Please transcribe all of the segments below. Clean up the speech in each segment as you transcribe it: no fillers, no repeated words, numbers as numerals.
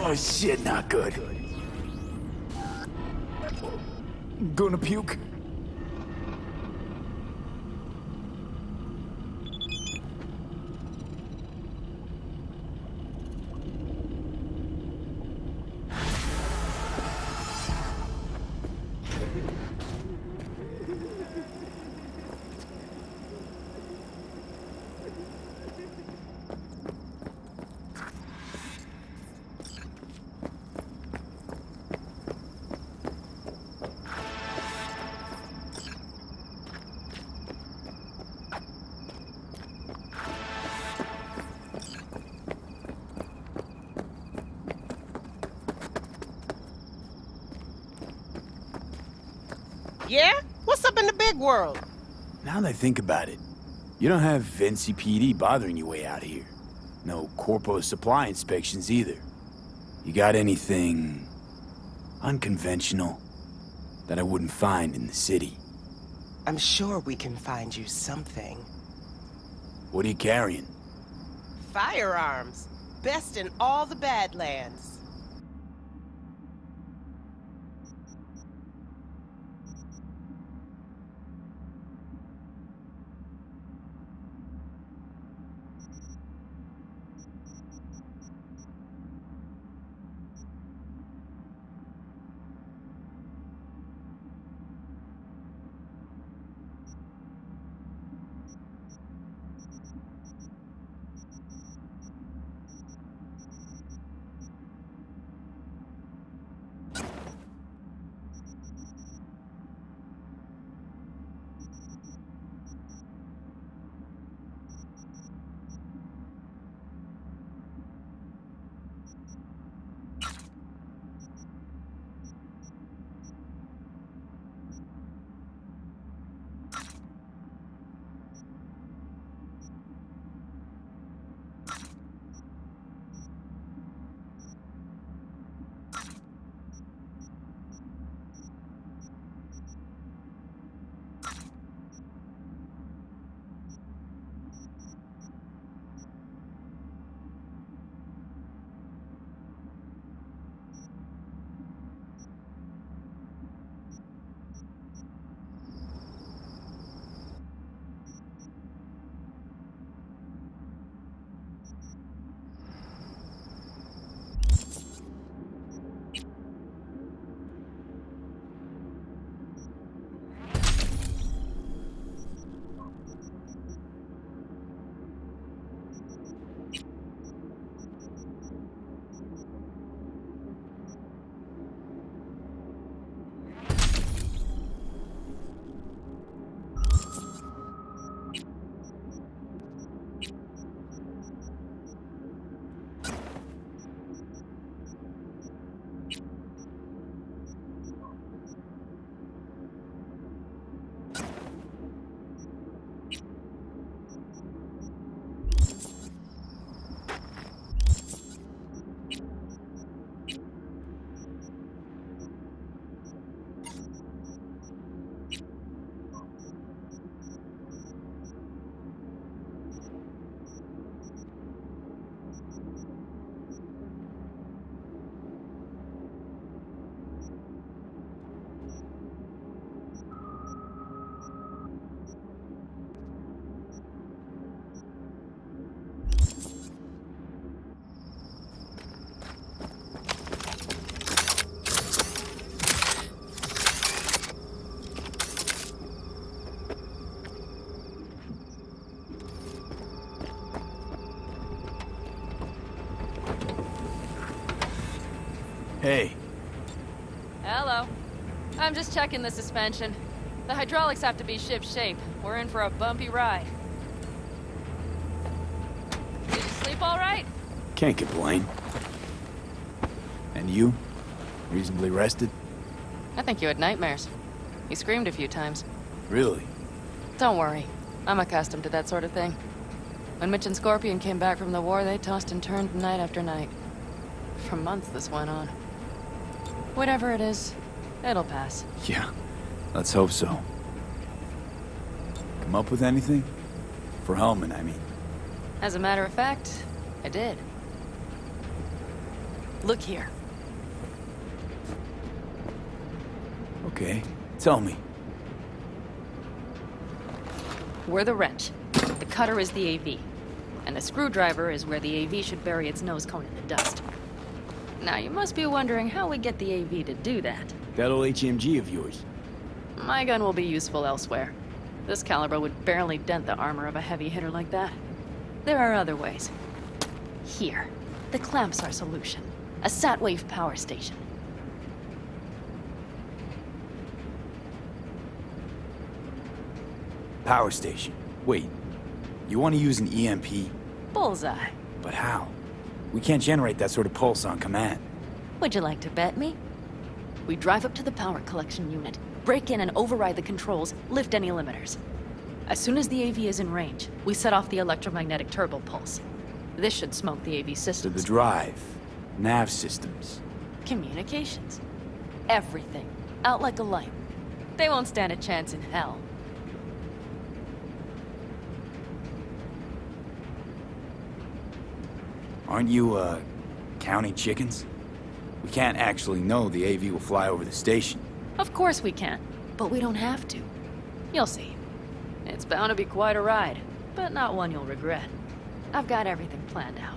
Oh shit, not good. Gonna puke? Yeah? What's up in the big world? Now that I think about it, you don't have NCPD bothering you way out here. No corpo supply inspections either. You got anything unconventional that I wouldn't find in the city? I'm sure we can find you something. What are you carrying? Firearms. Best in all the Badlands. Hey. Hello. I'm just checking the suspension. The hydraulics have to be ship-shape. We're in for a bumpy ride. Did you sleep all right? Can't complain. And you? Reasonably rested? I think you had nightmares. You screamed a few times. Really? Don't worry. I'm accustomed to that sort of thing. When Mitch and Scorpion came back from the war, they tossed and turned night after night. For months this went on. Whatever it is, it'll pass. Yeah, let's hope so. Come up with anything? For Hellman, I mean. As a matter of fact, I did. Look here. Okay, tell me. We're the wrench. The cutter is the AV. And the screwdriver is where the AV should bury its nose cone in the dust. Now, you must be wondering how we get the AV to do that. That old HMG of yours. My gun will be useful elsewhere. This caliber would barely dent the armor of a heavy hitter like that. There are other ways. Here. The clamp's our solution. A sat-wave power station. Power station. Wait, you want to use an EMP? Bullseye. But how? We can't generate that sort of pulse on command. Would you like to bet me? We drive up to the power collection unit, break in and override the controls, lift any limiters. As soon as the AV is in range, we set off the electromagnetic turbo pulse. This should smoke the AV To systems. the drive, nav systems. Communications. Everything. Out like a light. They won't stand a chance in hell. Aren't you, counting chickens? We can't actually know the AV will fly over the station. Of course we can, but we don't have to. You'll see. It's bound to be quite a ride, but not one you'll regret. I've got everything planned out.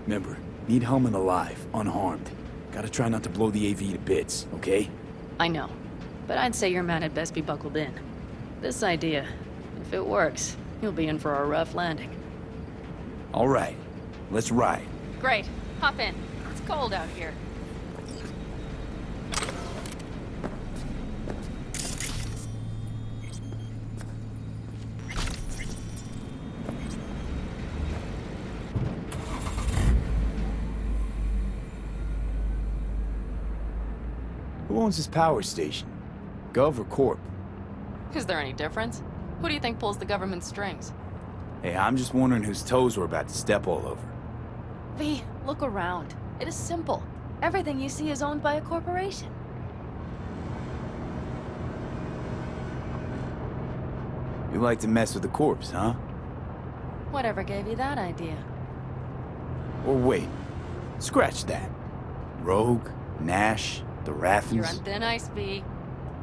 Remember, need Hellman alive, unharmed. Gotta try not to blow the AV to bits, okay? I know, but I'd say your man had best be buckled in. This idea, if it works, you'll be in for a rough landing. All right, let's ride. Great. Hop in. It's cold out here. Who owns this power station? Gov or Corp? Is there any difference? Who do you think pulls the government's strings? Hey, I'm just wondering whose toes we're about to step all over. V, look around. It is simple. Everything you see is owned by a corporation. You like to mess with the corpse, huh? Whatever gave you that idea? Or wait, scratch that. Rogue, Nash, the Rathens. You're on thin ice, V.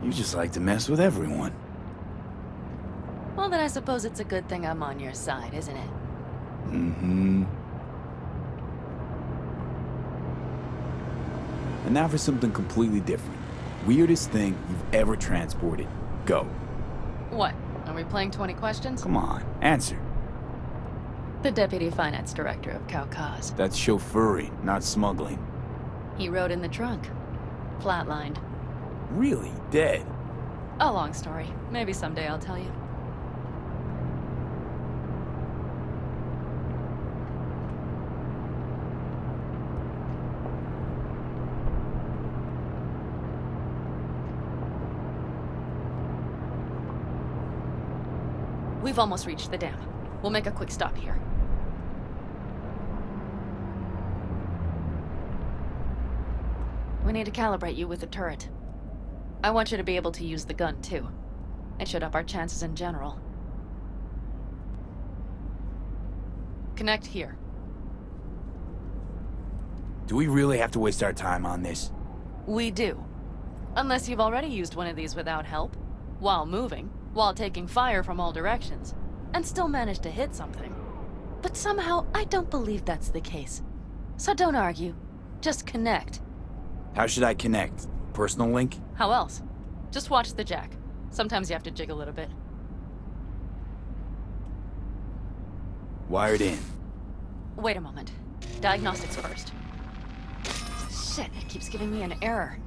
You just like to mess with everyone. Well, then I suppose it's a good thing I'm on your side, isn't it? Mm-hmm. And now for something completely different. Weirdest thing you've ever transported. Go. What? Are we playing 20 questions? Come on, answer. The Deputy Finance Director of Caucase. That's chauffeuring, not smuggling. He rode in the trunk. Flatlined. Really? Dead? A long story. Maybe someday I'll tell you. We've almost reached the dam. We'll make a quick stop here. We need to calibrate you with the turret. I want you to be able to use the gun, too. It should up our chances in general. Connect here. Do we really have to waste our time on this? We do. Unless you've already used one of these without help, while moving, while taking fire from all directions, and still managed to hit something. But somehow, I don't believe that's the case. So don't argue. Just connect. How should I connect? Personal link? How else? Just watch the jack. Sometimes you have to jig a little bit. Wired in. Wait a moment. Diagnostics first. Shit, it keeps giving me an error.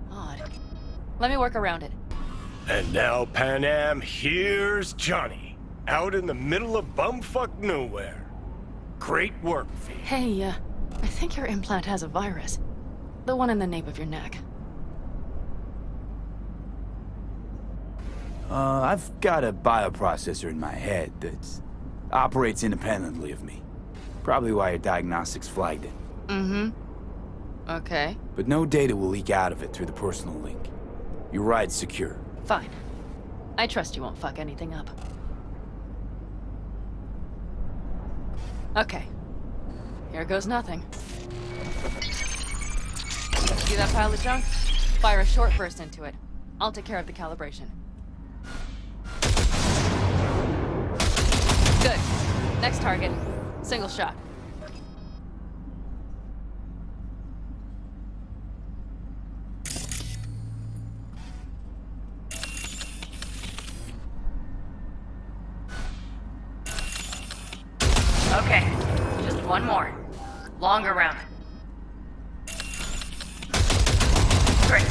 Odd. Let me work around it. And now, Pan Am, here's Johnny. Out in the middle of bumfuck nowhere. Great work, V. Hey, I think your implant has a virus. The one in the nape of your neck. I've got a bioprocessor in my head that operates independently of me. Probably why your diagnostics flagged it. Mm-hmm. Okay. But no data will leak out of it through the personal link. Your ride's secure. Fine. I trust you won't fuck anything up. Okay. here goes nothing. See that pile of junk? Fire a short burst into it. I'll take care of the calibration. Good. Next target. Single shot. Okay, just one more. Longer round. Great.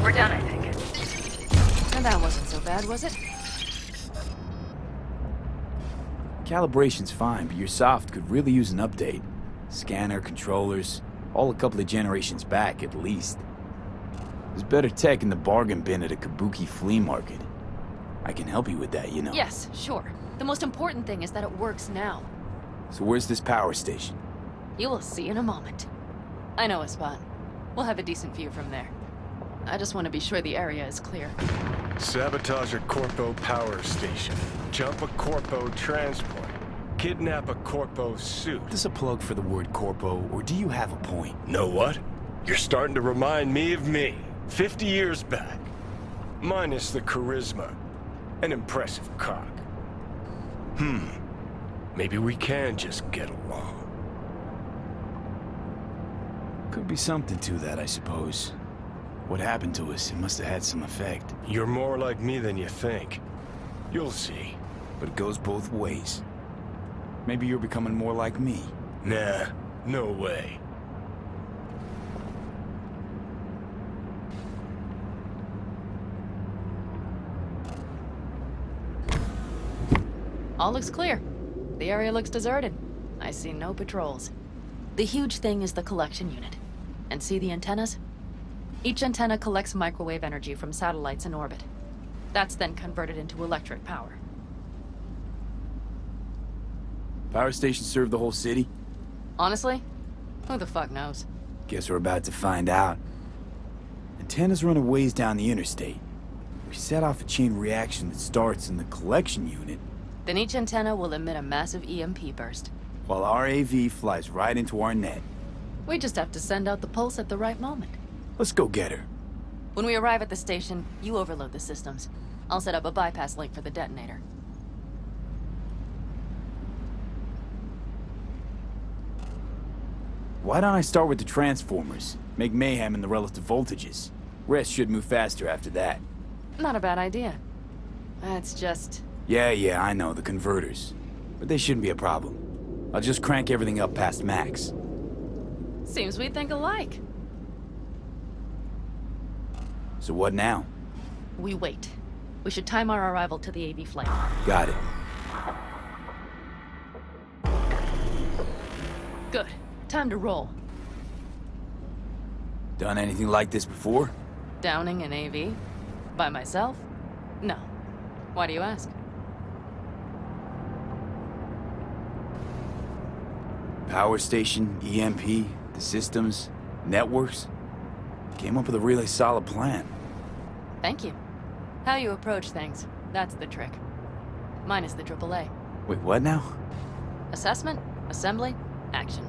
We're done, I think. And that wasn't so bad, was it? Calibration's fine, but your soft could really use an update. Scanner, controllers, all a couple of generations back at least. There's better tech in the bargain bin at a kabuki flea market. I can help you with that, you know. Yes, sure. The most important thing is that it works now. So where's this power station? You will see in a moment. I know a spot. We'll have a decent view from there. I just want to be sure the area is clear. Sabotage a Corpo power station. Jump a Corpo transport. Kidnap a Corpo suit. Is this a plug for the word corpo, or do you have a point? Know what? You're starting to remind me of me, 50 years back. Minus the charisma. An impressive cock. Maybe we can just get along. Could be something to that, I suppose. What happened to us, it must have had some effect. You're more like me than you think. You'll see. But it goes both ways. Maybe you're becoming more like me. Nah, no way. All looks clear. The area looks deserted. I see no patrols. The huge thing is the collection unit. And see the antennas? Each antenna collects microwave energy from satellites in orbit. That's then converted into electric power. Power stations serve the whole city? Honestly, who the fuck knows? Guess we're about to find out. Antennas run a ways down the interstate. We set off a chain reaction that starts in the collection unit, Then each antenna will emit a massive EMP burst. while our AV flies right into our net. We just have to send out the pulse at the right moment. Let's go get her. When we arrive at the station, you overload the systems. I'll set up a bypass link for the detonator. Why don't I start with the transformers? Make mayhem in the relative voltages. Rest should move faster after that. Not a bad idea. It's just... Yeah, I know, the converters. But they shouldn't be a problem. I'll just crank everything up past max. seems we think alike. So what now? We wait. We should time our arrival to the AV flight. Got it. Good. Time to roll. Done anything like this before? Downing an AV? By myself? No. Why do you ask? Power station, EMP, the systems, networks. Came up with a really solid plan. Thank you. How you approach things, that's the trick. Minus the AAA. Wait, what now? Assessment, assembly, action.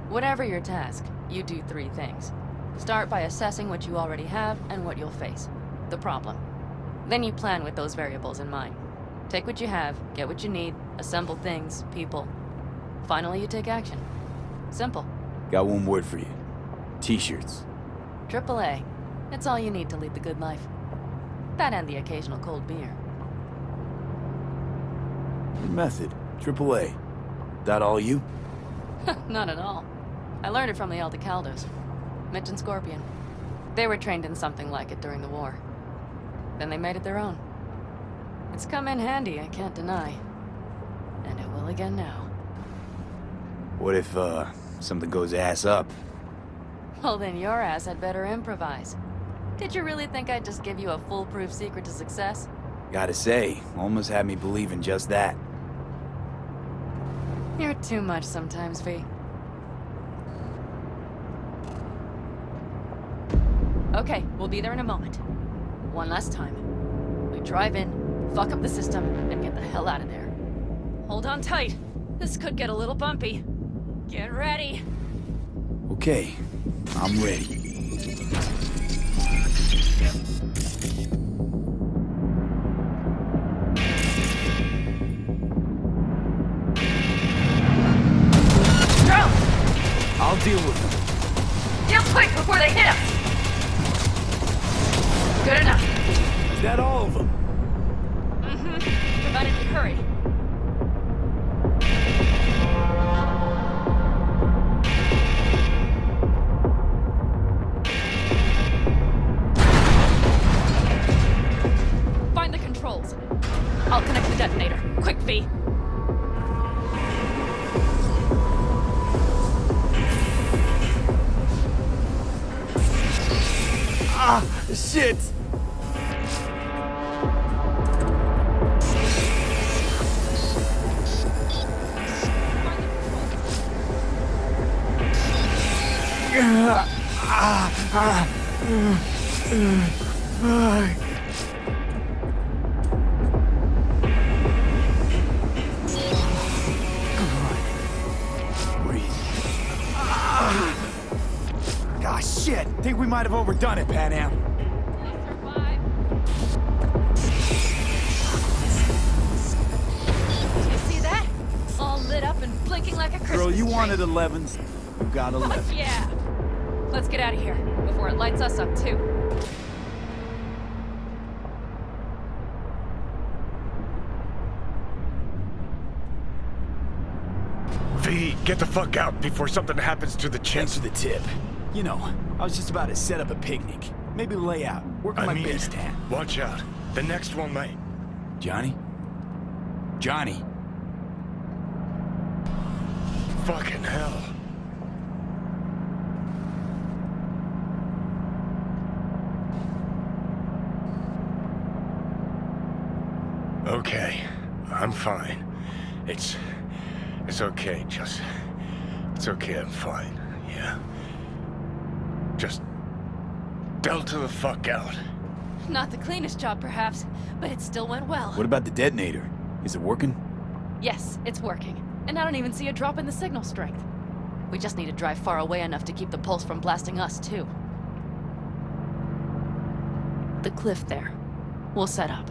Whatever your task, you do 3 things. Start by assessing what you already have and what you'll face. The problem. Then you plan with those variables in mind. Take what you have, get what you need, assemble things, people. Finally, you take action. Simple. Got one word for you. T-shirts. AAA. It's all you need to lead the good life. That and the occasional cold beer. Good method. AAA. That all you? Not at all. I learned it from the Aldecaldos. Mitch and Scorpion. They were trained in something like it during the war. Then they made it their own. It's come in handy, I can't deny. And it will again now. What if, something goes ass up? Well, then your ass had better improvise. Did you really think I'd just give you a foolproof secret to success? Gotta say, almost had me believe in just that. You're too much sometimes, V. Okay, we'll be there in a moment. One last time. We drive in, fuck up the system, and get the hell out of there. Hold on tight. This could get a little bumpy. Get ready. Okay, I'm ready. I'll deal with them. Deal quick before they hit us. Good enough. Is that all of them? Provided we hurry. Find the controls. I'll connect the detonator. Quick, V. Ah, shit! Ah, shit! Think we might have overdone it, Pan Am. You see that? All lit up and blinking like a Christmas Girl, you tree. wanted 11s. You got 11. Fuck yeah! Let's get out of here before it lights us up too. V, get the fuck out before something happens to the chip. Thanks for the tip. You know, I was just about to set up a picnic. Maybe lay out, work on my base tan. Watch out. The next one might. Johnny? Johnny? Fucking hell. Okay, I'm fine. It's okay, just... It's okay, I'm fine, yeah. Just... delta the fuck out. Not the cleanest job, perhaps, but it still went well. What about the detonator? Is it working? Yes, it's working. And I don't even see a drop in the signal strength. We just need to drive far away enough to keep the pulse from blasting us, too. The cliff there. We'll set up.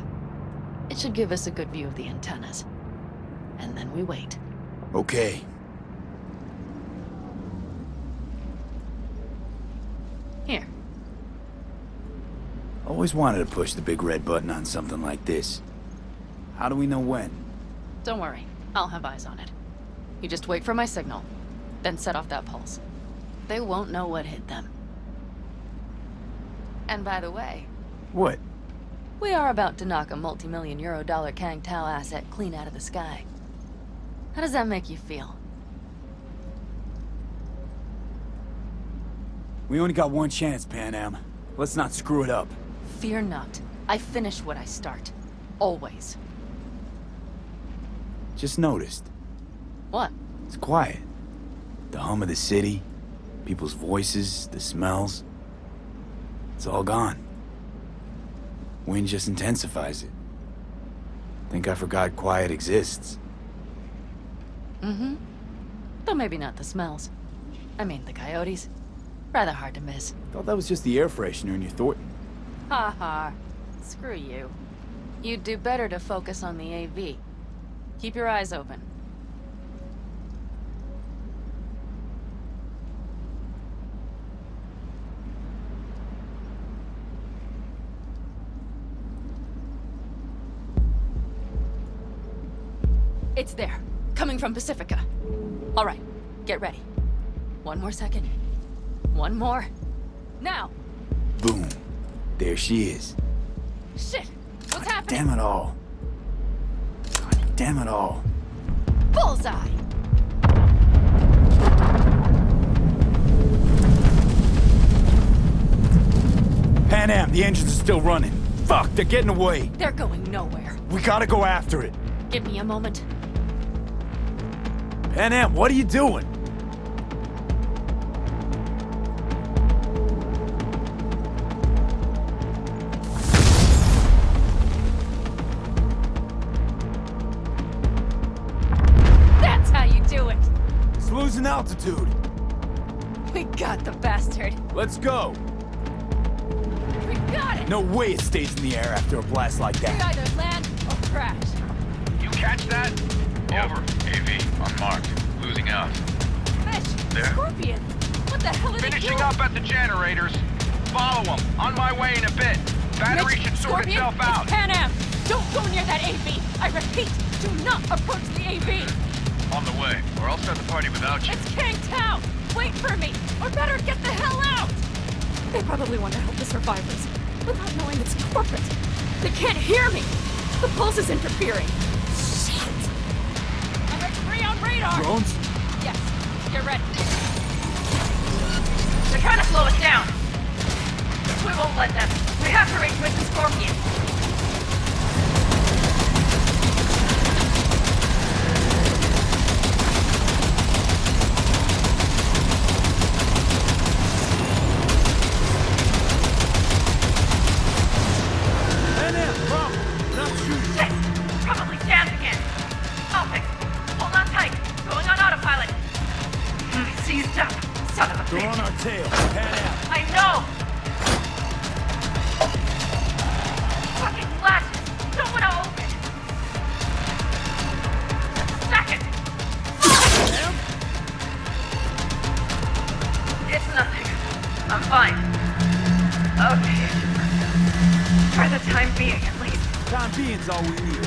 It should give us a good view of the antennas. And then we wait. Okay. Here. Always wanted to push the big red button on something like this. How do we know when? Don't worry. I'll have eyes on it. You just wait for my signal, then set off that pulse. They won't know what hit them. And by the way, What? we are about to knock a multi-million euro Kang Tao asset clean out of the sky. How does that make you feel? We only got one chance, Pan Am. Let's not screw it up. Fear not. I finish what I start. Always. Just noticed. What? It's quiet. The hum of the city, people's voices, the smells. It's all gone. Wind just intensifies it. Think I forgot quiet exists. Mm-hmm. Though maybe not the smells. I mean, the coyotes. Rather hard to miss. Thought that was just the air freshener in your Thornton. Ha ha. Screw you. You'd do better to focus on the AV. Keep your eyes open. It's there. Coming from Pacifica. All right. Get ready. One more second. One more. Now! Boom. There she is. Shit! What's happening? Damn it all. God damn it all. Bullseye! Pan Am, the engines are still running. Fuck, they're getting away. They're going nowhere. We gotta go after it. Give me a moment. Pan Am, what are you doing? That's how you do it! It's losing altitude. We got the bastard. Let's go. We got it. No way it stays in the air after a blast like We that. either land or crash. You catch that? Over. AV, unmarked. Losing out. Mitch, There? Scorpion. What the hell are they Finishing doing? up at the generators. Follow them. On my way in a bit. Battery Mitch, should sort Scorpion, itself out. It's Pan Am. Don't go near that AV. I repeat, do not approach the AV. On the way, or I'll start the party without you. It's King Town. Wait for me, or better get the hell out. They probably want to help the survivors, without knowing it's corporate. They can't hear me. The pulse is interfering. Shit. I'm at 3 on radar. Drones? Yes, get ready. They're trying to slow us down. We won't let them. We have to reach with the Scorpion. Shit! Probably jammed again. Optic, hold on tight. Going on autopilot. Seized up. Son of a They're bitch. on our tail. Pan out. I know! Fucking glasses! Don't want to open! Second! It's nothing. I'm fine. Okay. For the time being, at least. Time being's all we need.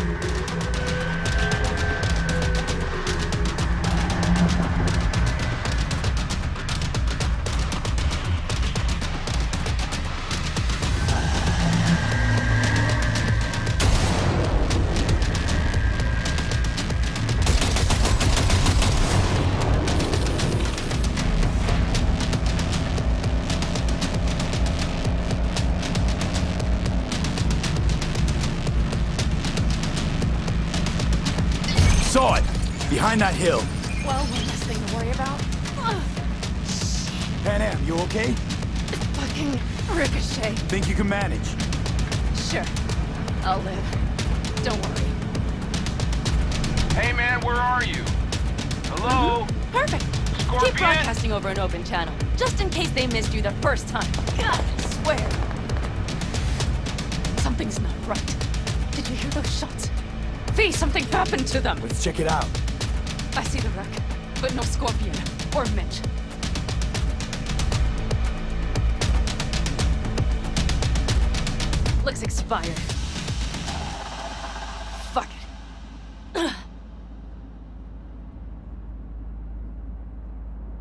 Saw it! Behind that hill. Well, one less thing to worry about. Pan Am, you okay? Fucking ricochet. Think you can manage? Sure. I'll live. Don't worry. Hey man, where are you? Hello? Perfect. Scorpion? Keep broadcasting over an open channel, just in case they missed you the first time. God, I swear. Something's not right. Did you hear those shots? V, something happened to them. Let's check it out. I see the wreck, but no Scorpion or Mitch. Looks expired. Fuck it.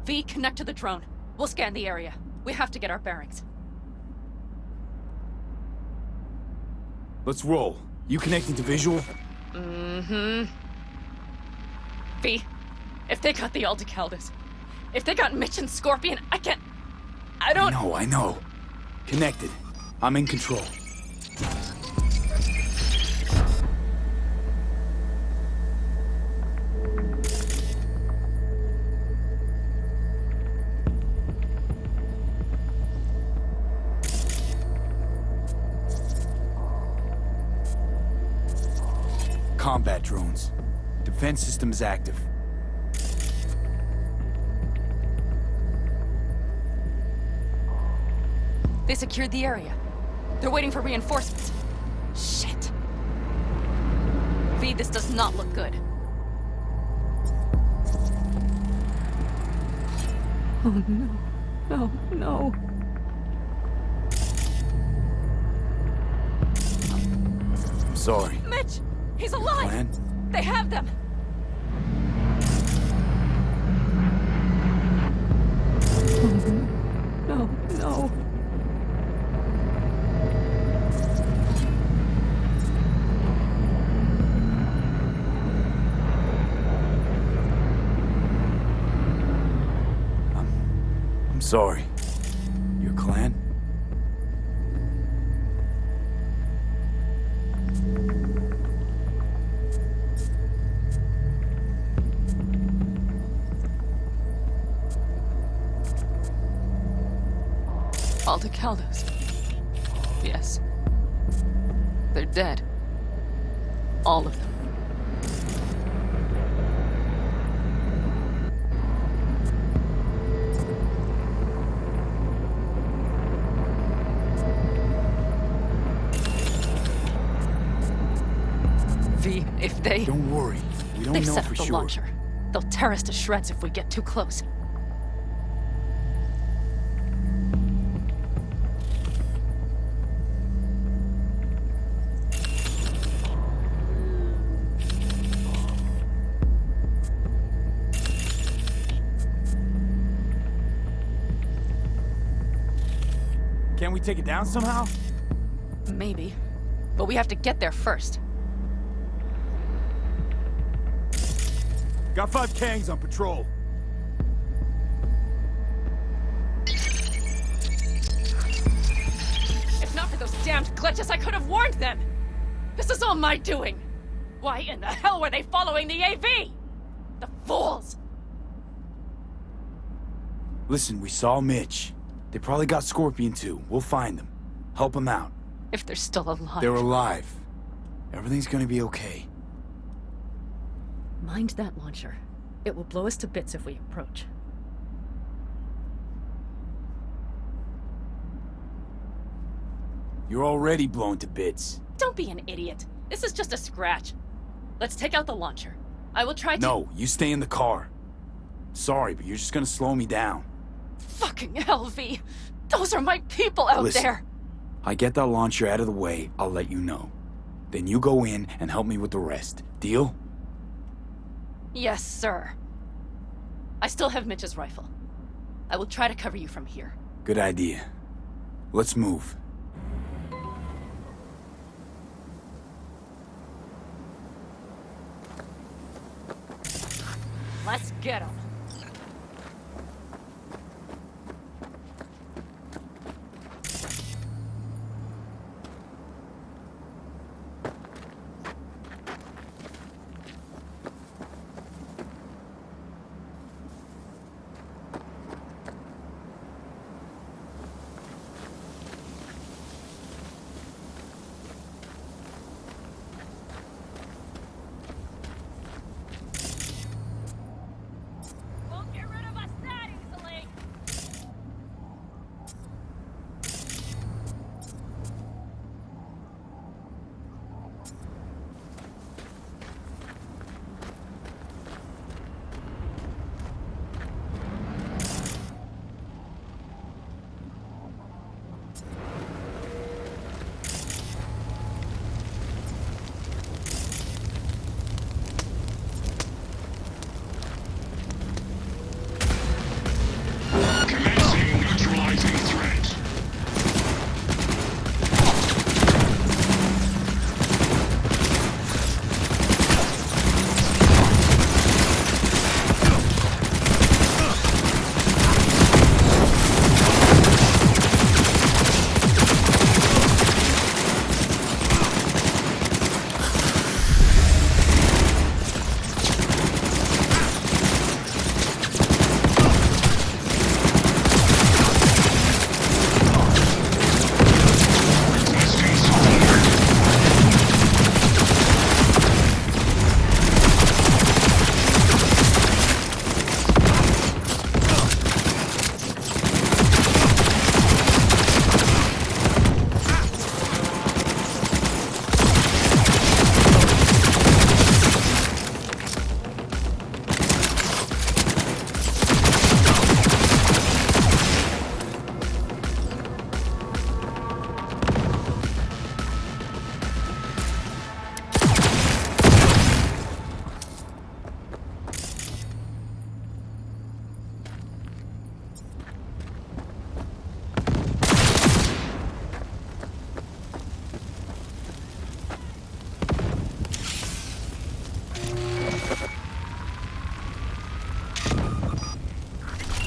V, connect to the drone. We'll scan the area. We have to get our bearings. Let's roll. You connecting to visual? V, if they got the Aldecaldos, if they got Mitch and Scorpion, I don't... I know. Connected. I'm in control. Combat drones. Defense system is active. They secured the area. They're waiting for reinforcements. Shit. V, this does not look good. Oh no. No, no. I'm sorry. Mitch! He's alive! Plan? They have them! No, no. I'm sorry. Your clan? Aldecaldos. Yes. They're dead. All of them. V, if they... Don't worry. We don't They've know set for up the sure. launcher. They'll tear us to shreds if we get too close. Can we take it down somehow? Maybe. But we have to get there first. Got 5 Kangs on patrol. If not for those damned glitches, I could have warned them! This is all my doing! Why in the hell were they following the AV? The fools! Listen, we saw Mitch. They probably got Scorpion too. We'll find them. Help them out. If they're still alive. They're alive. Everything's gonna be okay. Mind that launcher. It will blow us to bits if we approach. You're already blown to bits. Don't be an idiot. This is just a scratch. Let's take out the launcher. I will try to... No, you stay in the car. Sorry, but you're just gonna slow me down. Fucking hell, V. Those are my people out Listen, there. I get that launcher out of the way, I'll let you know. Then you go in and help me with the rest. Deal? Yes, sir. I still have Mitch's rifle. I will try to cover you from here. Good idea. Let's move. Let's get him. Won't get rid of us that easily. Commencing neutralizing threat. Requesting support.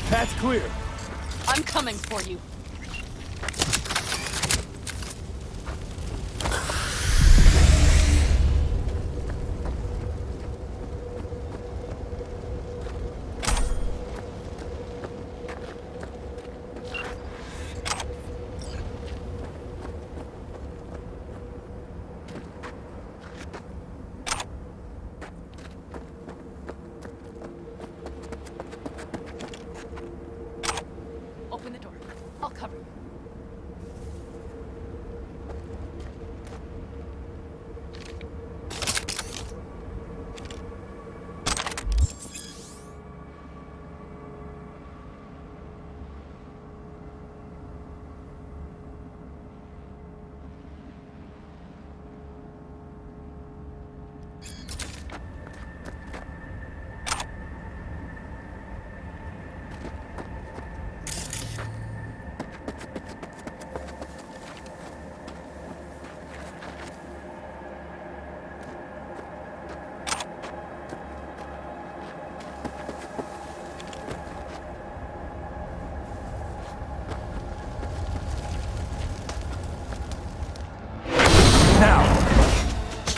Path's clear. I'm coming for you. Open the door. I'll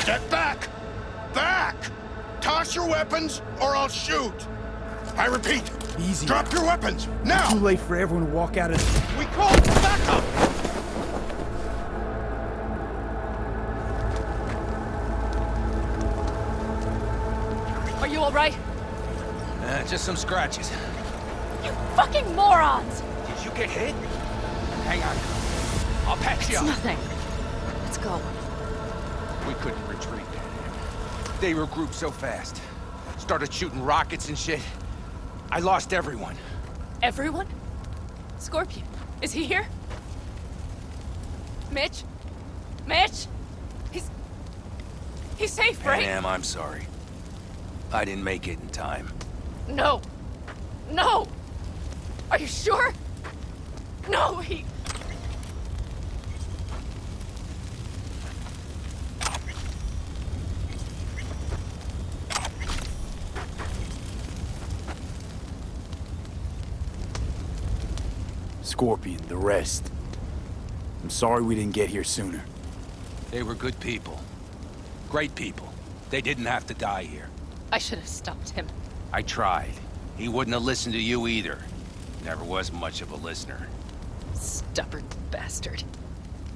Step back! Back! Toss your weapons, or I'll shoot! I repeat, Easy. drop your weapons, now! Too late for everyone to walk out of... We call backup! Are you all right? Just some scratches. You fucking morons! Did you get hit? Hang on. I'll patch you It's up. nothing. Let's go. We couldn't retreat. They regrouped so fast. Started shooting rockets and shit. I lost everyone. Everyone? Scorpion, is he here? Mitch? Mitch? He's safe, right? Ma'am, I'm sorry. I didn't make it in time. No. No! Are you sure? No, he... Scorpion, the rest. I'm sorry we didn't get here sooner. They were good people. Great people. They didn't have to die here. I should have stopped him. I tried. He wouldn't have listened to you either. Never was much of a listener. Stubborn bastard.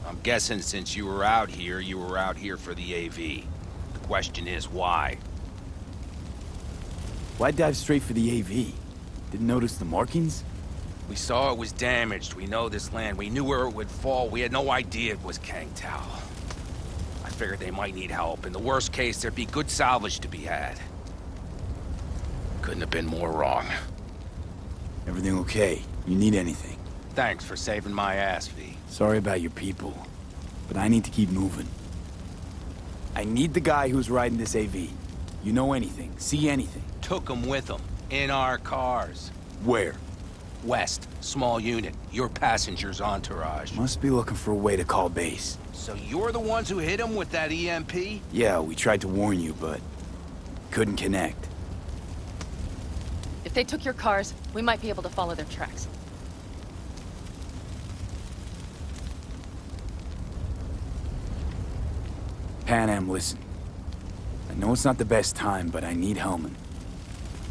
I'm guessing since you were out here for the AV. The question is, why? Why dive straight for the AV? Didn't notice the markings? We saw it was damaged. We know this land. We knew where it would fall. We had no idea it was Kangtao. I figured they might need help. In the worst case, there'd be good salvage to be had. Couldn't have been more wrong. Everything okay? You need anything? Thanks for saving my ass, V. Sorry about your people, but I need to keep moving. I need the guy who's riding this AV. You know anything, see anything? Took them with them. In our cars. Where? West. Small unit. Your passenger's entourage. Must be looking for a way to call base. So you're the ones who hit him with that EMP? Yeah, we tried to warn you, but couldn't connect. If they took your cars, we might be able to follow their tracks. Pan Am, listen. I know it's not the best time, but I need Hellman.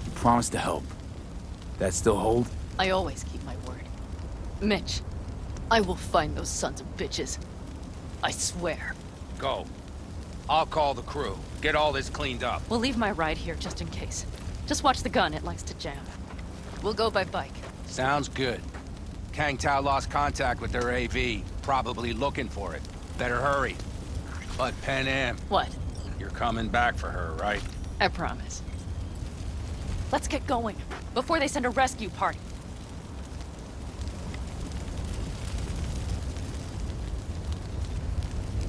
You promised to help. That still hold? I always keep my word. Mitch, I will find those sons of bitches. I swear. Go. I'll call the crew. Get all this cleaned up. We'll leave my ride here just in case. Just watch the gun, it likes to jam. We'll go by bike. Sounds good. Kangtao lost contact with their AV. Probably looking for it. Better hurry. But Pan Am, What? you're coming back for her, right? I promise. Let's get going, before they send a rescue party.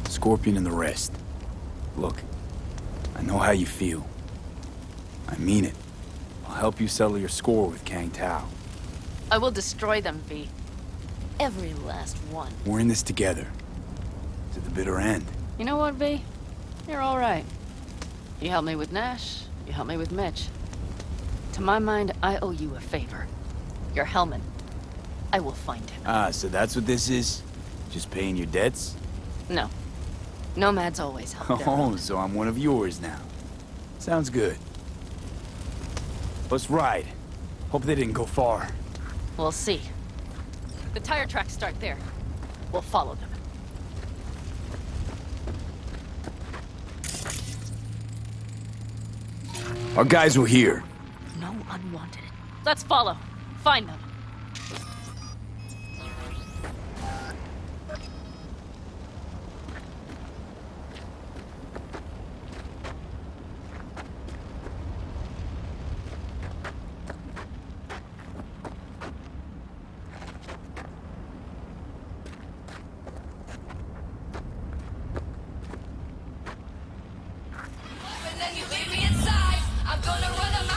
Scorpion and the rest. Look, I know how you feel. I mean it. I'll help you settle your score with Kangtao. I will destroy them, V. Every last one. We're in this together. To the bitter end. You know what, V? You're all right. You helped me with Nash, you helped me with Mitch. To my mind, I owe you a favor. You're Hellman. I will find him. Ah, so that's what this is? Just paying your debts? No. Nomads always help their Oh, own. so I'm one of yours now. Sounds good. Let's ride. Hope they didn't go far. We'll see. The tire tracks start there. We'll follow them. Our guys were here. No unwanted. Let's follow. Find them.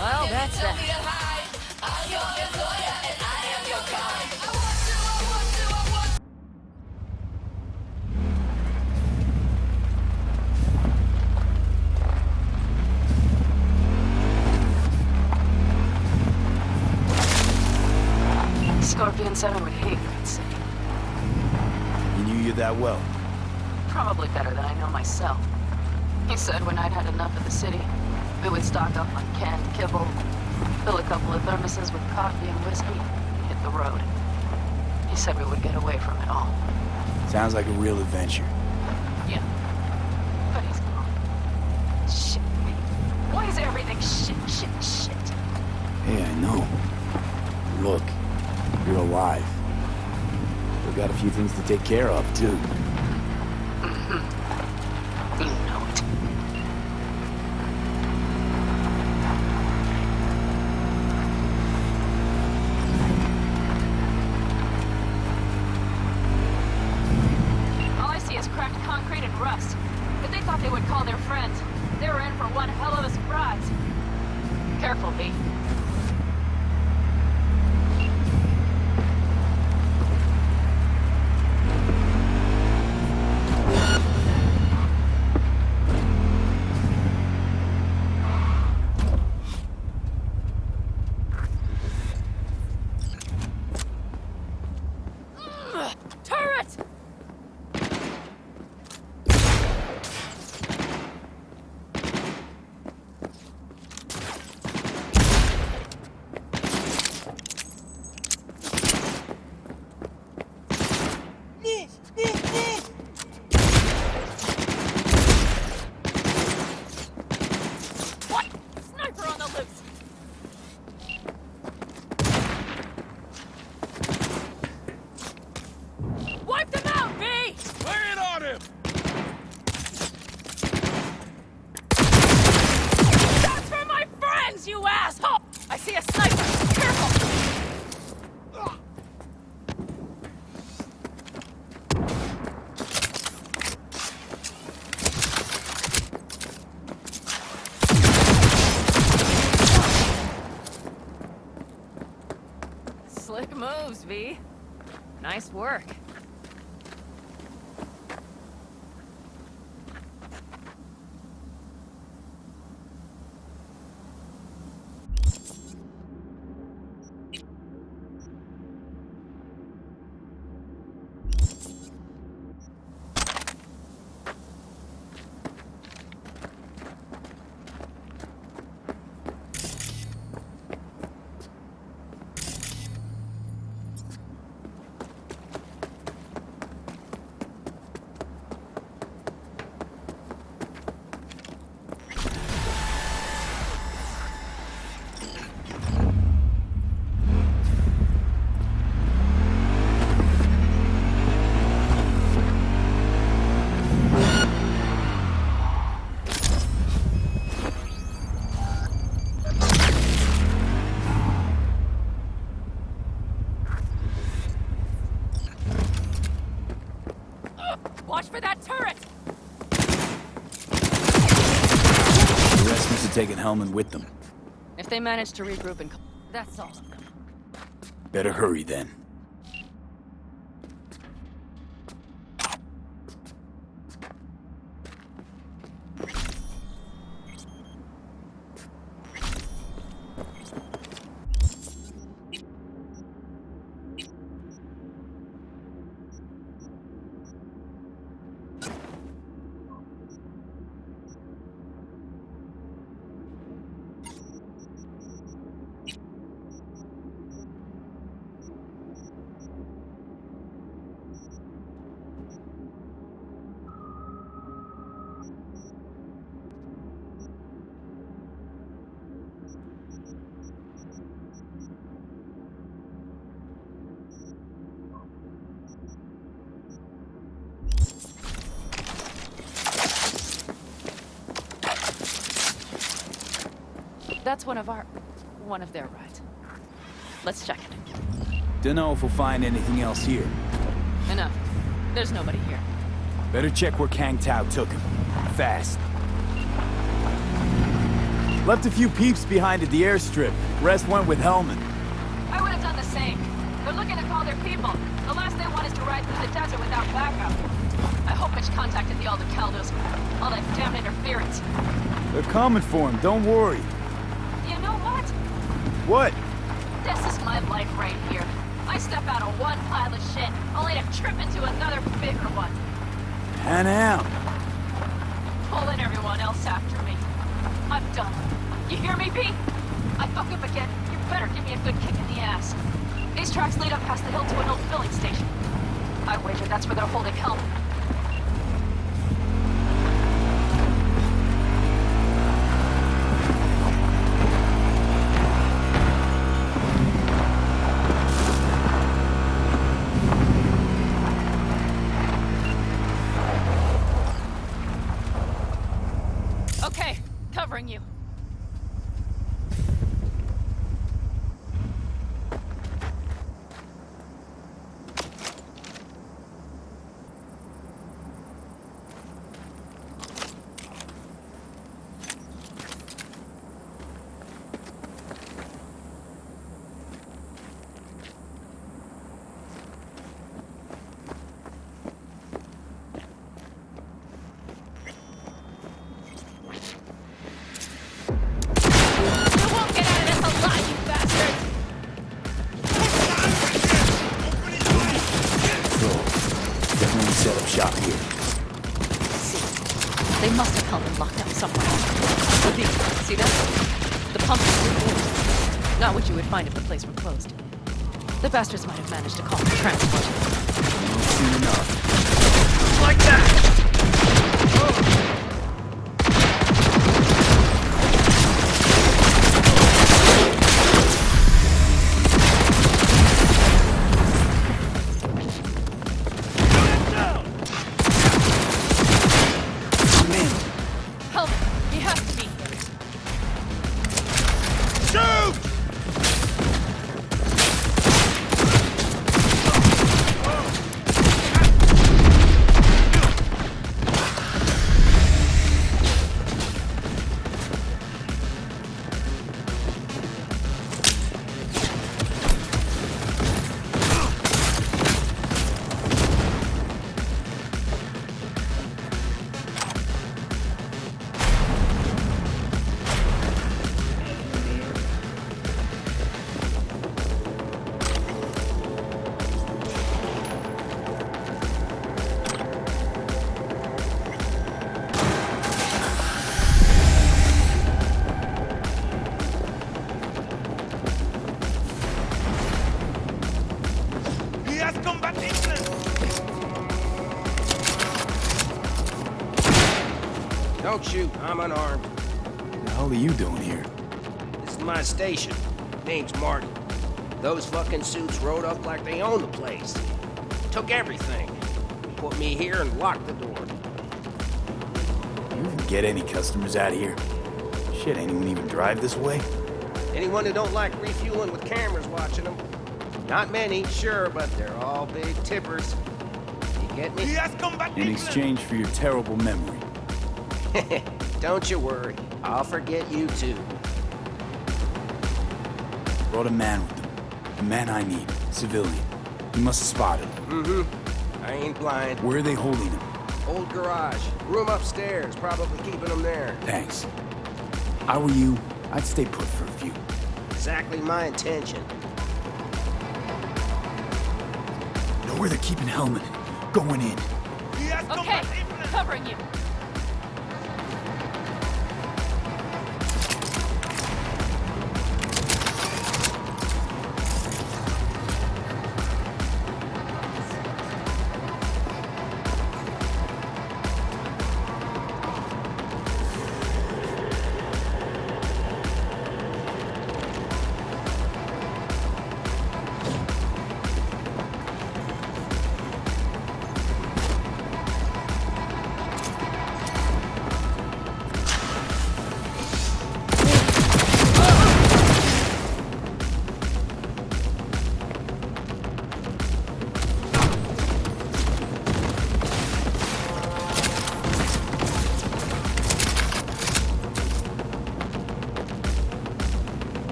Well, that's that. Scorpion said I would hate Great City. He knew you that well. Probably better than I know myself. He said when I'd had enough of the city, we would stock up on canned kibble, fill a couple of thermoses with coffee and whiskey, and hit the road. He said we would get away from it all. Sounds like a real adventure. Yeah. But he's gone. Shit, me. Why is everything shit? Hey, I know. Look, you're alive. We've got a few things to take care of, too. You know it. All I see is cracked concrete and rust. But they thought they would call their friends. They were in for one hell of a surprise. Careful, V. Turret! What? Sniper on the loose! Wipe them out, V! Lay it on him! That's for my friends, you asshole! I see a sniper! Careful! Slick moves, V. Nice work. Watch for that turret! The rest must have taken Hellman with them. If they manage to regroup and... That's all of them. Better hurry, then. That's one of their rides. Let's check it. Dunno if we'll find anything else here. Enough. There's nobody here. Better check where Kang Tao took him. Fast. Left a few peeps behind at the airstrip. Rest went with Hellman. I would have done the same. They're looking to call their people. The last they want is to ride through the desert without backup. I hope Mitch contacted the Alder Caldos. All that damn interference. They're coming for him, don't worry. You know what? What? This is my life right here. I step out of one pile of shit, only to trip into another bigger one. Pan out. Pulling everyone chase after me. I'm done. You hear me, B? I fuck up again, you better give me a good kick in the ass. These tracks lead up past the hill to an old filling station. I wager that's where they're holding help. Okay, covering you. Set up shop here. They must have held them locked up somewhere. Look, see that? The pump is through. Not what you would find if the place were closed. The bastards might have managed to call for transport. Soon enough. Like that! Don't shoot, I'm unarmed. What the hell are you doing here? This is my station. Name's Marty. Those fucking suits rode up like they own the place. Took everything. Put me here and locked the door. You can get any customers out of here. Shit, anyone even drive this way? Anyone who don't like refueling with cameras watching them. Not many, sure, but they're all big tippers. You get me? In exchange for your terrible memory. Don't you worry. I'll forget you too. Brought a man with them. A man I need. Civilian. You must have spotted him. Mm-hmm. I ain't blind. Where are they holding him? Old garage. Room upstairs. Probably keeping them there. Thanks. If I were you, I'd stay put for a few. Exactly my intention. Know where they're keeping Hellman. Going in. Okay, covering you.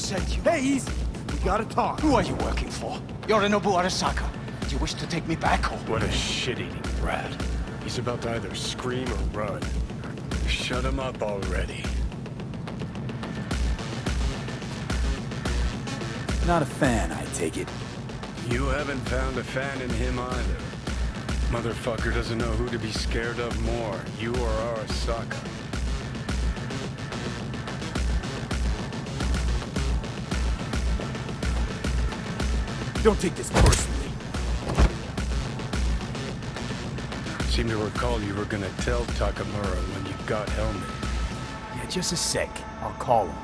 sent you? Hey, easy. We gotta talk. Who are you working for? Yorinobu Arasaka. Do you wish to take me back home? What a shit-eating rat. He's about to either scream or run. Shut him up already. Not a fan, I take it. You haven't found a fan in him either. Motherfucker doesn't know who to be scared of more, you or Arasaka. Don't take this personally. Seem to recall you were gonna tell Takamura when you got Helmet. Yeah, just a sec. I'll call him.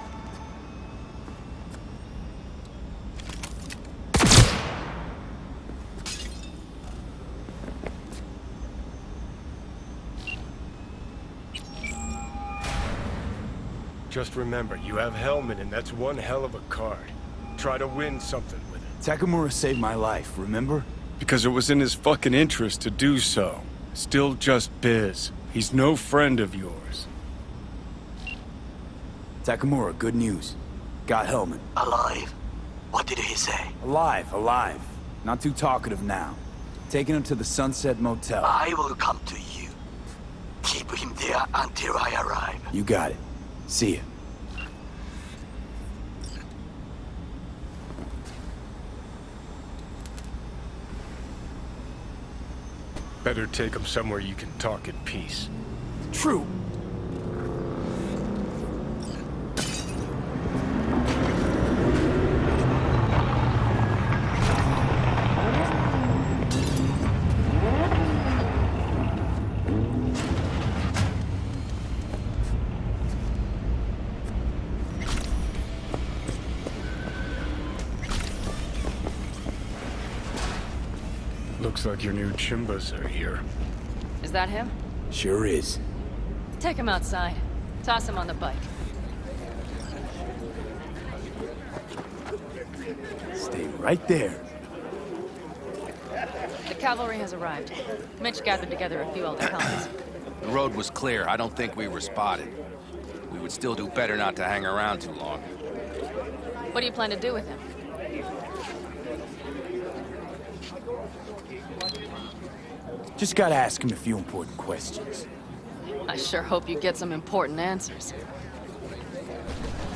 Just remember, you have Helmet and that's one hell of a card. Try to win something with it. Takamura saved my life, remember? Because it was in his fucking interest to do so. Still just biz. He's no friend of yours. Takamura, good news. Got Helmet. Alive. What did he say? Alive, alive. Not too talkative now. Taking him to the Sunset Motel. I will come to you. Keep him there until I arrive. You got it. See ya. Better take him somewhere you can talk in peace. True. Looks like your new Chimbas are here. Is that him? Sure is. Take him outside. Toss him on the bike. Stay right there. The cavalry has arrived. Mitch gathered together a few older helmets. The road was clear. I don't think we were spotted. We would still do better not to hang around too long. What do you plan to do with him? Just gotta ask him a few important questions. I sure hope you get some important answers.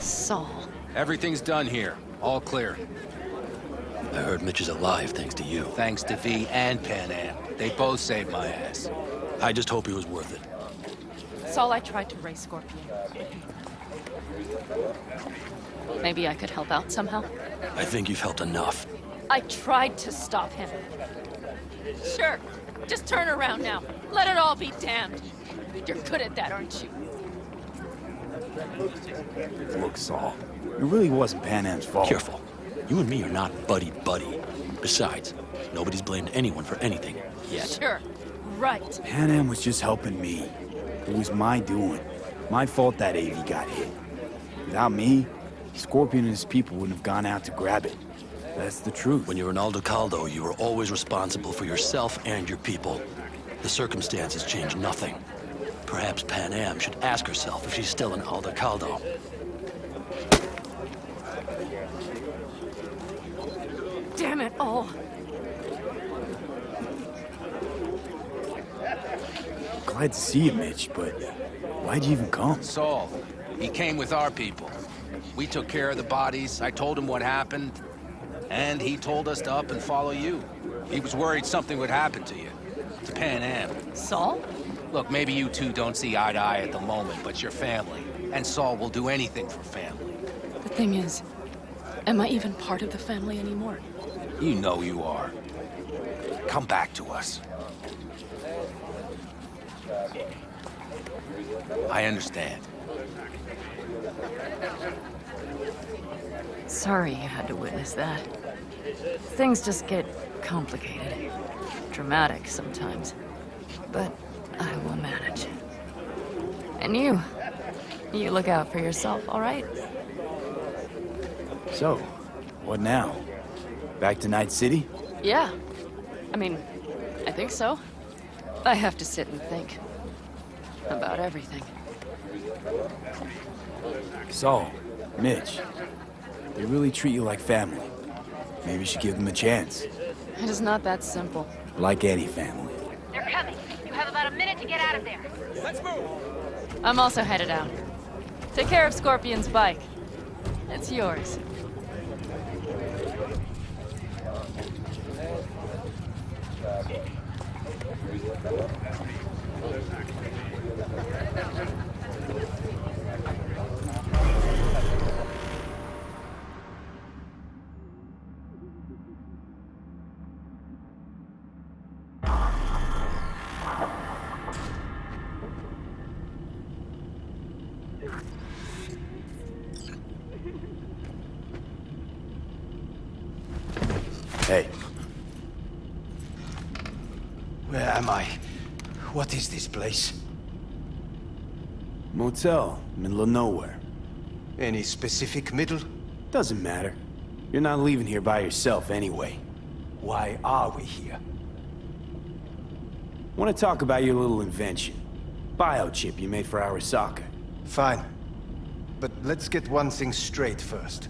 Saul. Everything's done here. All clear. I heard Mitch is alive thanks to you. Thanks to V and Pan Am. They both saved my ass. I just hope he was worth it. Saul, I tried to raise Scorpion. Maybe I could help out somehow? I think you've helped enough. I tried to stop him. Sure. Just turn around now. Let it all be damned. You're good at that, aren't you? Look, Saul, it really wasn't Pan Am's fault. Careful. You and me are not buddy-buddy. Besides, nobody's blamed anyone for anything yet. Sure. Right. Pan Am was just helping me. It was my doing. My fault that AV got hit. Without me, Scorpion and his people wouldn't have gone out to grab it. That's the truth. When you're an Aldo Caldo, you are always responsible for yourself and your people. The circumstances change nothing. Perhaps Pan Am should ask herself if she's still an Aldo Caldo. Damn it all. Glad to see you, Mitch, but why'd you even come? Saul, he came with our people. We took care of the bodies. I told him what happened. And he told us to up and follow you. He was worried something would happen to you. To Pan Am. Saul? Look, maybe you two don't see eye to eye at the moment, but you're family. And Saul will do anything for family. The thing is, am I even part of the family anymore? You know you are. Come back to us. I understand. Sorry you had to witness that. Things just get complicated. Dramatic sometimes. But I will manage. And you look out for yourself, all right? So, what now? Back to Night City? Yeah. I mean, I think so. I have to sit and think. About everything. So, Mitch, They really treat you like family. Maybe you should give them a chance. It is not that simple. Like any family. They're coming. You have about a minute to get out of there. I'm also headed out. Take care of Scorpion's bike. It's yours. Hey, Where am I? What is this place? motel, middle of nowhere. Any specific middle? Doesn't matter. You're not leaving here by yourself anyway. Why are we here? Want to talk about your little invention. Biochip you made for Arasaka. Fine. But let's get one thing straight first.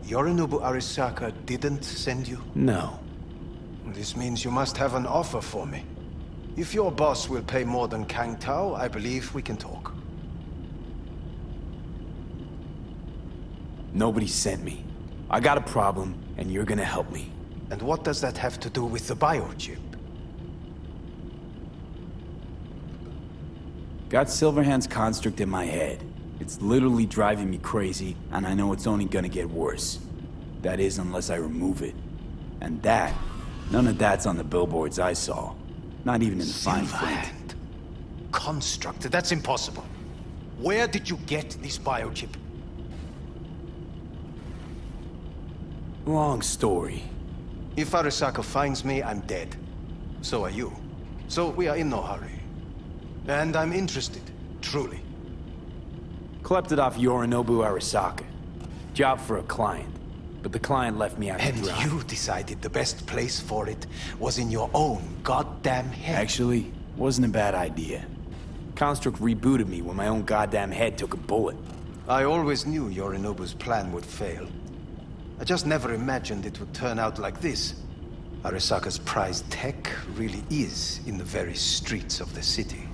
Yorinobu Arasaka didn't send you? No. This means you must have an offer for me. If your boss will pay more than Kang Tao, I believe we can talk. Nobody sent me. I got a problem, and you're gonna help me. And what does that have to do with the biochip? Got Silverhand's construct in my head. It's literally driving me crazy, and I know it's only gonna get worse. That is, unless I remove it. And that, none of that's on the billboards I saw. Not even in the fine print. Silverhand. Construct? That's impossible. Where did you get this biochip? Long story. If Arasaka finds me, I'm dead. So are you. So we are in no hurry. And I'm interested, truly. Klept it off Yorinobu Arasaka. Job for a client. But the client left me out to And dry. you decided the best place for it was in your own goddamn head. Actually, wasn't a bad idea. Construct rebooted me when my own goddamn head took a bullet. I always knew Yorinobu's plan would fail. I just never imagined it would turn out like this. Arasaka's prized tech really is in the very streets of the city.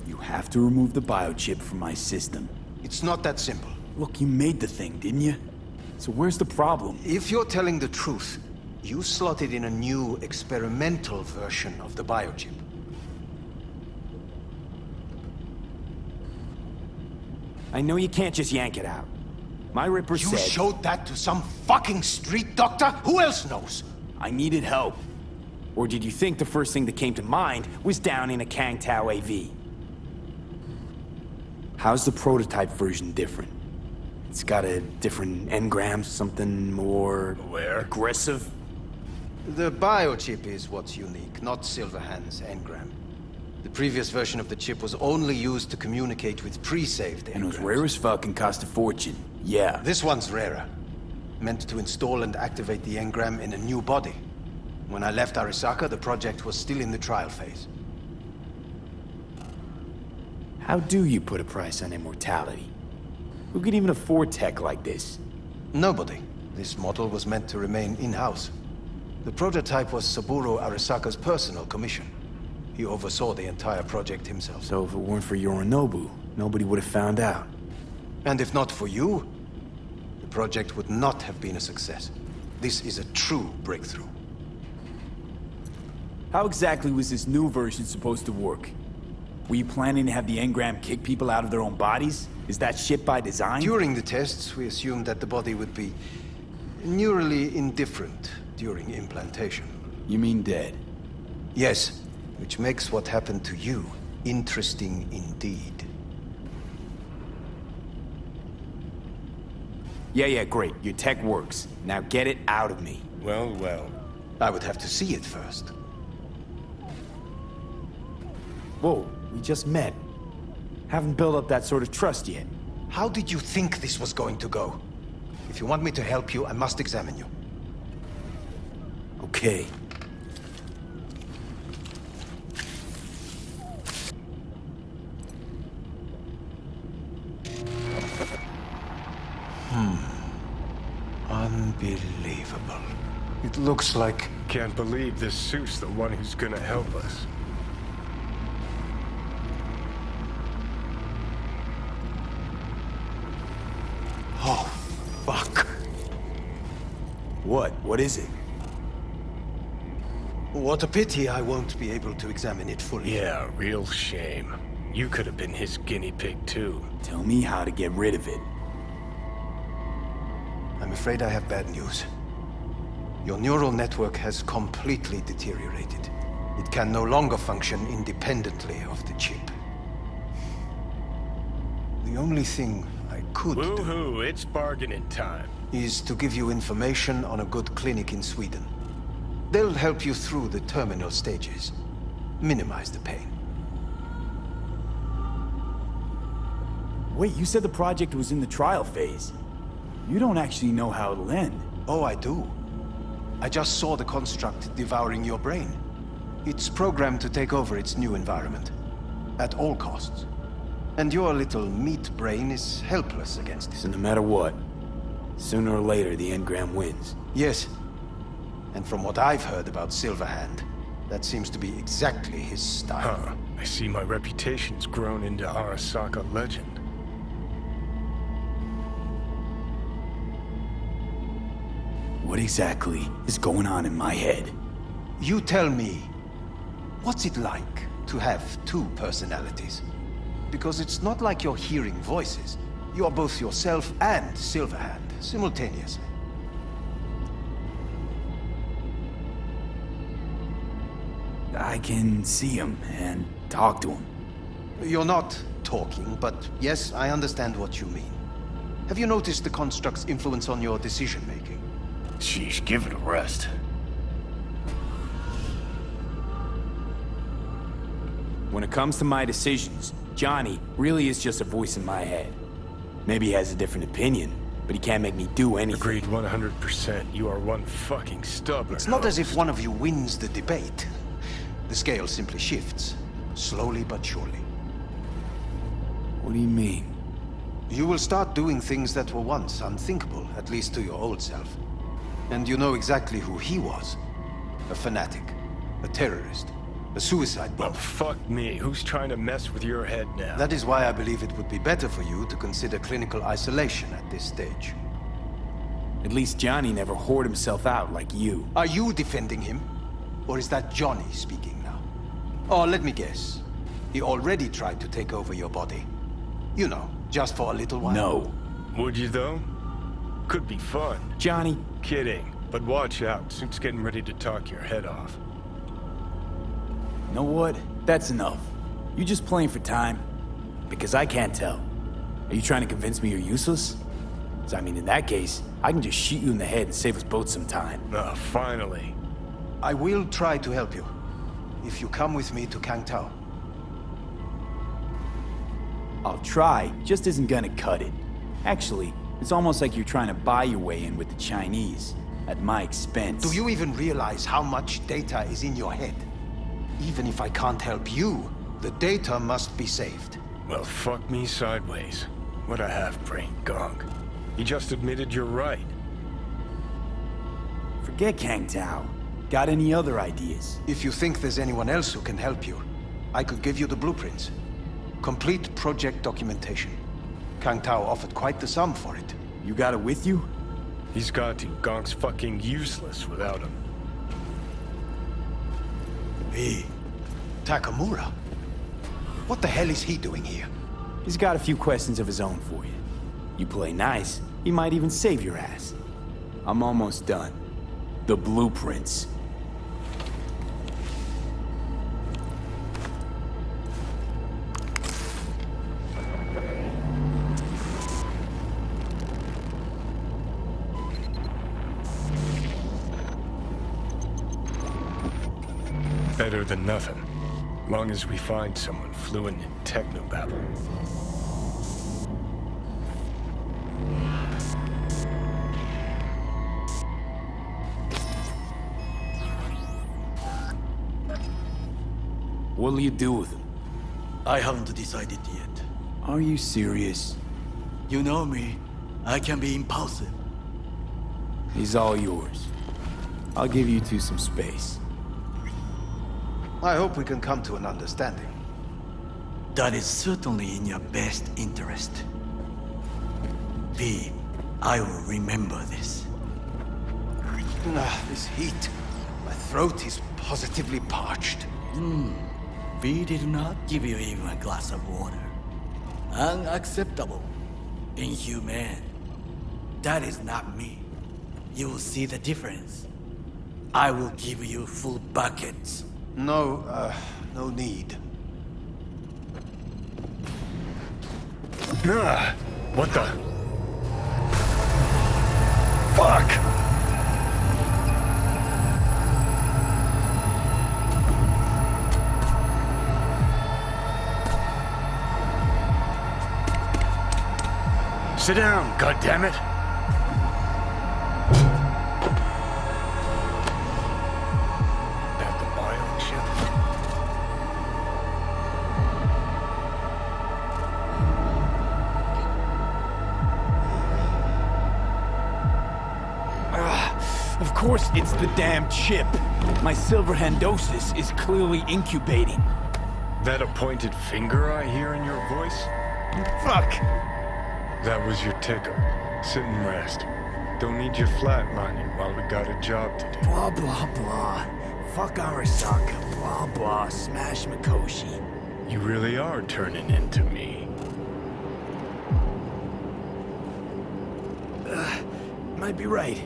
You have to remove the biochip from my system. It's not that simple. Look, you made the thing, didn't you? So where's the problem? If you're telling the truth, you slotted in a new experimental version of the biochip. I know you can't just yank it out. My Ripper You said... showed that to some fucking street doctor? Who else knows? I needed help. Or did you think the first thing that came to mind was down in a Kang Tao AV? How's the prototype version different? It's got a different engram, something more... aggressive? The biochip is what's unique, not Silverhand's engram. The previous version of the chip was only used to communicate with pre-saved engrams. And it was rare as fuck and cost a fortune. Yeah. This one's rarer. Meant to install and activate the engram in a new body. When I left Arasaka, the project was still in the trial phase. How do you put a price on immortality? Who could even afford tech like this? Nobody. This model was meant to remain in-house. The prototype was Saburo Arasaka's personal commission. He oversaw the entire project himself. So if it weren't for Yorinobu, nobody would have found out. And if not for you, the project would not have been a success. This is a true breakthrough. How exactly was this new version supposed to work? Were you planning to have the engram kick people out of their own bodies? Is that shit by design? During the tests, we assumed that the body would be neurally indifferent during implantation. You mean dead? Yes, which makes what happened to you interesting indeed. Yeah, great. Your tech works. Now get it out of me. Well, well. I would have to see it first. Whoa, we just met. Haven't built up that sort of trust yet. How did you think this was going to go? If you want me to help you, I must examine you. Okay. Unbelievable. It looks like... Can't believe this suit's the one who's gonna help us. Oh, fuck. What? What is it? What a pity I won't be able to examine it fully. Yeah, real shame. You could have been his guinea pig too. Tell me how to get rid of it. I'm afraid I have bad news. Your neural network has completely deteriorated. It can no longer function independently of the chip. The only thing I could do Woo-hoo, it's bargaining time. is to give you information on a good clinic in Sweden. They'll help you through the terminal stages. Minimize the pain. Wait, you said the project was in the trial phase. You don't actually know how it'll end. Oh, I do. I just saw the construct devouring your brain. It's programmed to take over its new environment. At all costs. And your little meat brain is helpless against it. So no matter what, sooner or later the engram wins. Yes. And from what I've heard about Silverhand, that seems to be exactly his style. Huh. I see my reputation's grown into Arasaka legend. What exactly is going on in my head? You tell me, what's it like to have two personalities? Because it's not like you're hearing voices. You are both yourself and Silverhand simultaneously. I can see him and talk to him. You're not talking, but yes, I understand what you mean. Have you noticed the construct's influence on your decision-making? Sheesh, give it a rest. When it comes to my decisions, Johnny really is just a voice in my head. Maybe he has a different opinion, but he can't make me do anything. Agreed 100%. You are one fucking stubborn It's not as if host. one of you wins the debate. The scale simply shifts, slowly but surely. What do you mean? You will start doing things that were once unthinkable, at least to your old self. And you know exactly who he was. A fanatic, a terrorist, a suicide Well, bomber. fuck me. Who's trying to mess with your head now? That is why I believe it would be better for you to consider clinical isolation at this stage. At least Johnny never whored himself out like you. Are you defending him? Or is that Johnny speaking now? Oh, let me guess. He already tried to take over your body. You know, just for a little while. No. Would you, though? Could be fun. Johnny, Kidding. But watch out. Suit's getting ready to talk your head off. know what? That's enough. You just playing for time? Because I can't tell. Are you trying to convince me you're useless? 'Cause I mean, in that case, I can just shoot you in the head and save us both some time. Ah, finally. I will try to help you. If you come with me to Kangtao. I'll try, just isn't gonna cut it. Actually, it's almost like you're trying to buy your way in with the Chinese, at my expense. Do you even realize how much data is in your head? Even if I can't help you, the data must be saved. Well, fuck me sideways. What a half-brain gong. He just admitted you're right. Forget Kang Tao. Got any other ideas? If you think there's anyone else who can help you, I could give you the blueprints. Complete project documentation. Kangtao offered quite the sum for it. You got it with you? He's got to. Gong's fucking useless without him. Hey, Takamura? What the hell is he doing here? He's got a few questions of his own for you. You play nice, he might even save your ass. I'm almost done. The blueprints. Better than nothing. Long as we find someone fluent in technobabble. What'll you do with him? I haven't decided yet. Are you serious? You know me. I can be impulsive. He's all yours. I'll give you two some space. I hope we can come to an understanding. That is certainly in your best interest. V, I will remember this. This heat. My throat is positively parched. V did not give you even a glass of water. Unacceptable. Inhumane. That is not me. You will see the difference. I will give you full buckets. No, no need. What the? Fuck! Sit down, goddammit! That the bio ship? Of course it's the damn chip. My silverhandosis is clearly incubating. That a pointed finger I hear in your voice? Fuck! That was your ticker. Sit and rest. Don't need your flatlining while we got a job to do. Blah, blah, blah. Fuck Arasaka. Blah, blah. Smash Mikoshi. You really are turning into me. Might be right.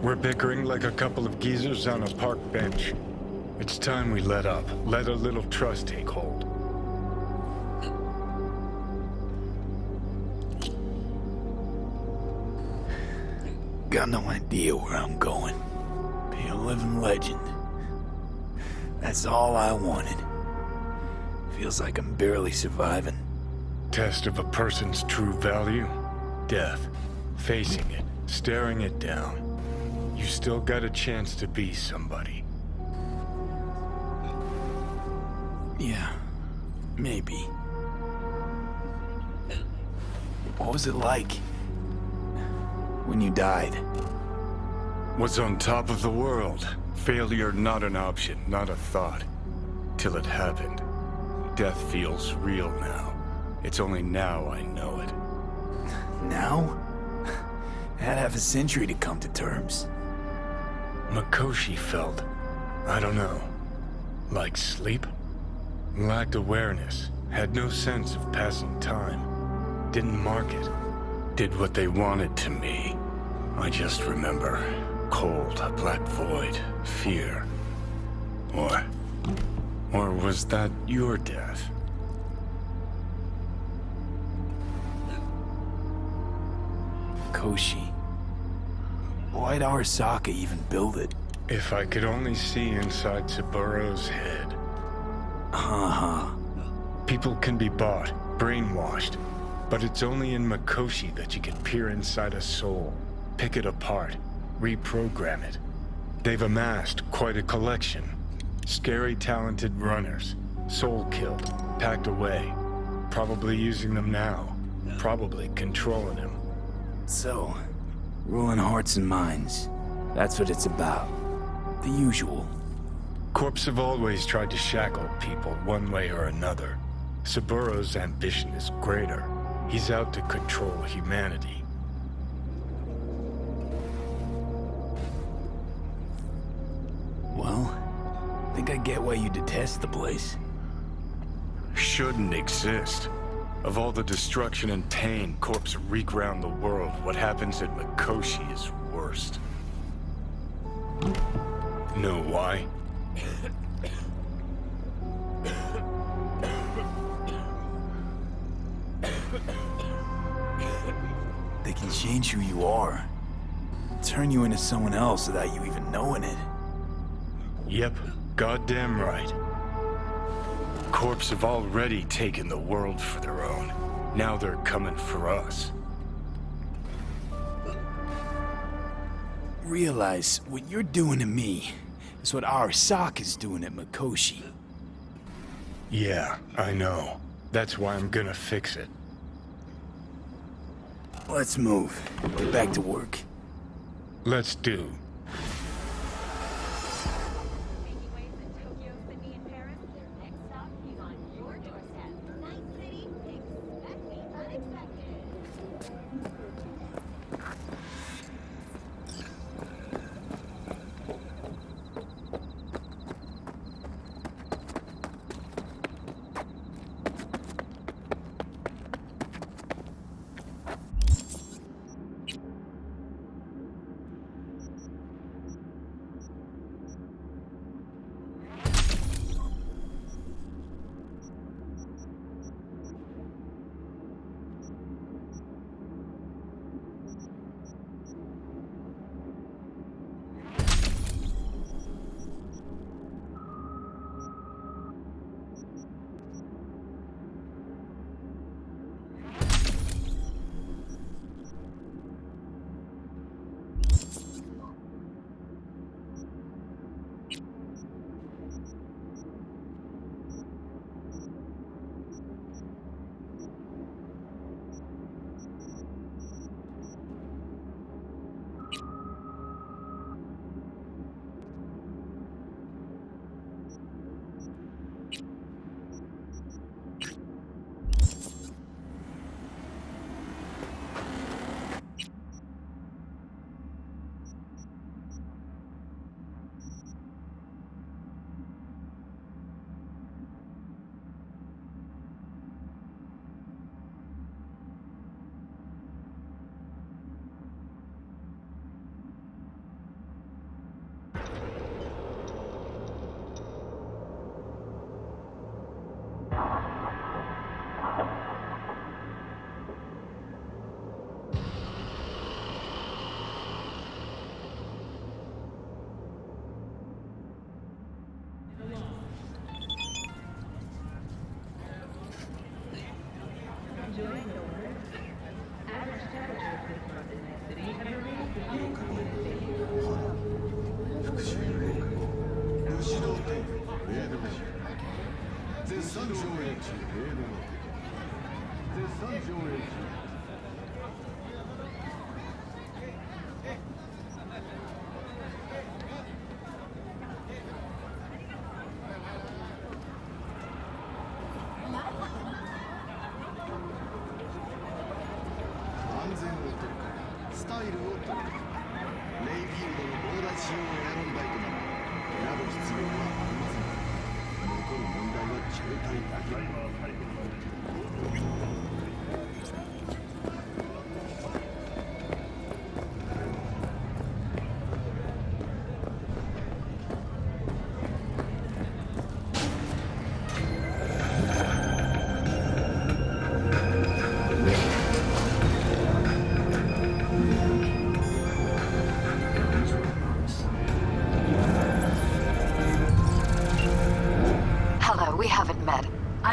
We're bickering like a couple of geezers on a park bench. It's time we let up. Let a little trust take hold. Got no idea where I'm going. Be a living legend. That's all I wanted. Feels like I'm barely surviving. Test of a person's true value? Death. Facing it. Staring it down. You still got a chance to be somebody. Yeah, maybe. What was it like when you died? Was on top of the world. Failure not an option, not a thought. Till it happened. Death feels real now. It's only now I know it. Now? Had half a century to come to terms. Mikoshi felt, I don't know, like sleep? Lacked awareness, had no sense of passing time. Didn't mark it. Did what they wanted to me. I just remember cold, a black void, fear. Or was that your death? Koshi. Why'd Arasaka even build it? If I could only see inside Saburo's head. People can be bought, brainwashed, but it's only in Mikoshi that you can peer inside a soul, pick it apart, reprogram it. They've amassed quite a collection. Scary, talented runners, soul-killed, packed away, probably using them now, probably controlling them. So, ruling hearts and minds. That's what it's about. The usual. Corps have always tried to shackle people one way or another. Saburo's ambition is greater. He's out to control humanity. Well, I think I get why you detest the place. Shouldn't exist. Of all the destruction and pain Corps wreak round the world, what happens at Mikoshi is worst. Know why? They can change who you are. Turn you into someone else without you even knowing it. Yep, goddamn right. Corps have already taken the world for their own. Now they're coming for us. Realize what you're doing to me is what Arasaka's doing at Mikoshi. Yeah, I know. That's why I'm gonna fix it. Let's move. Get back to work. Let's do.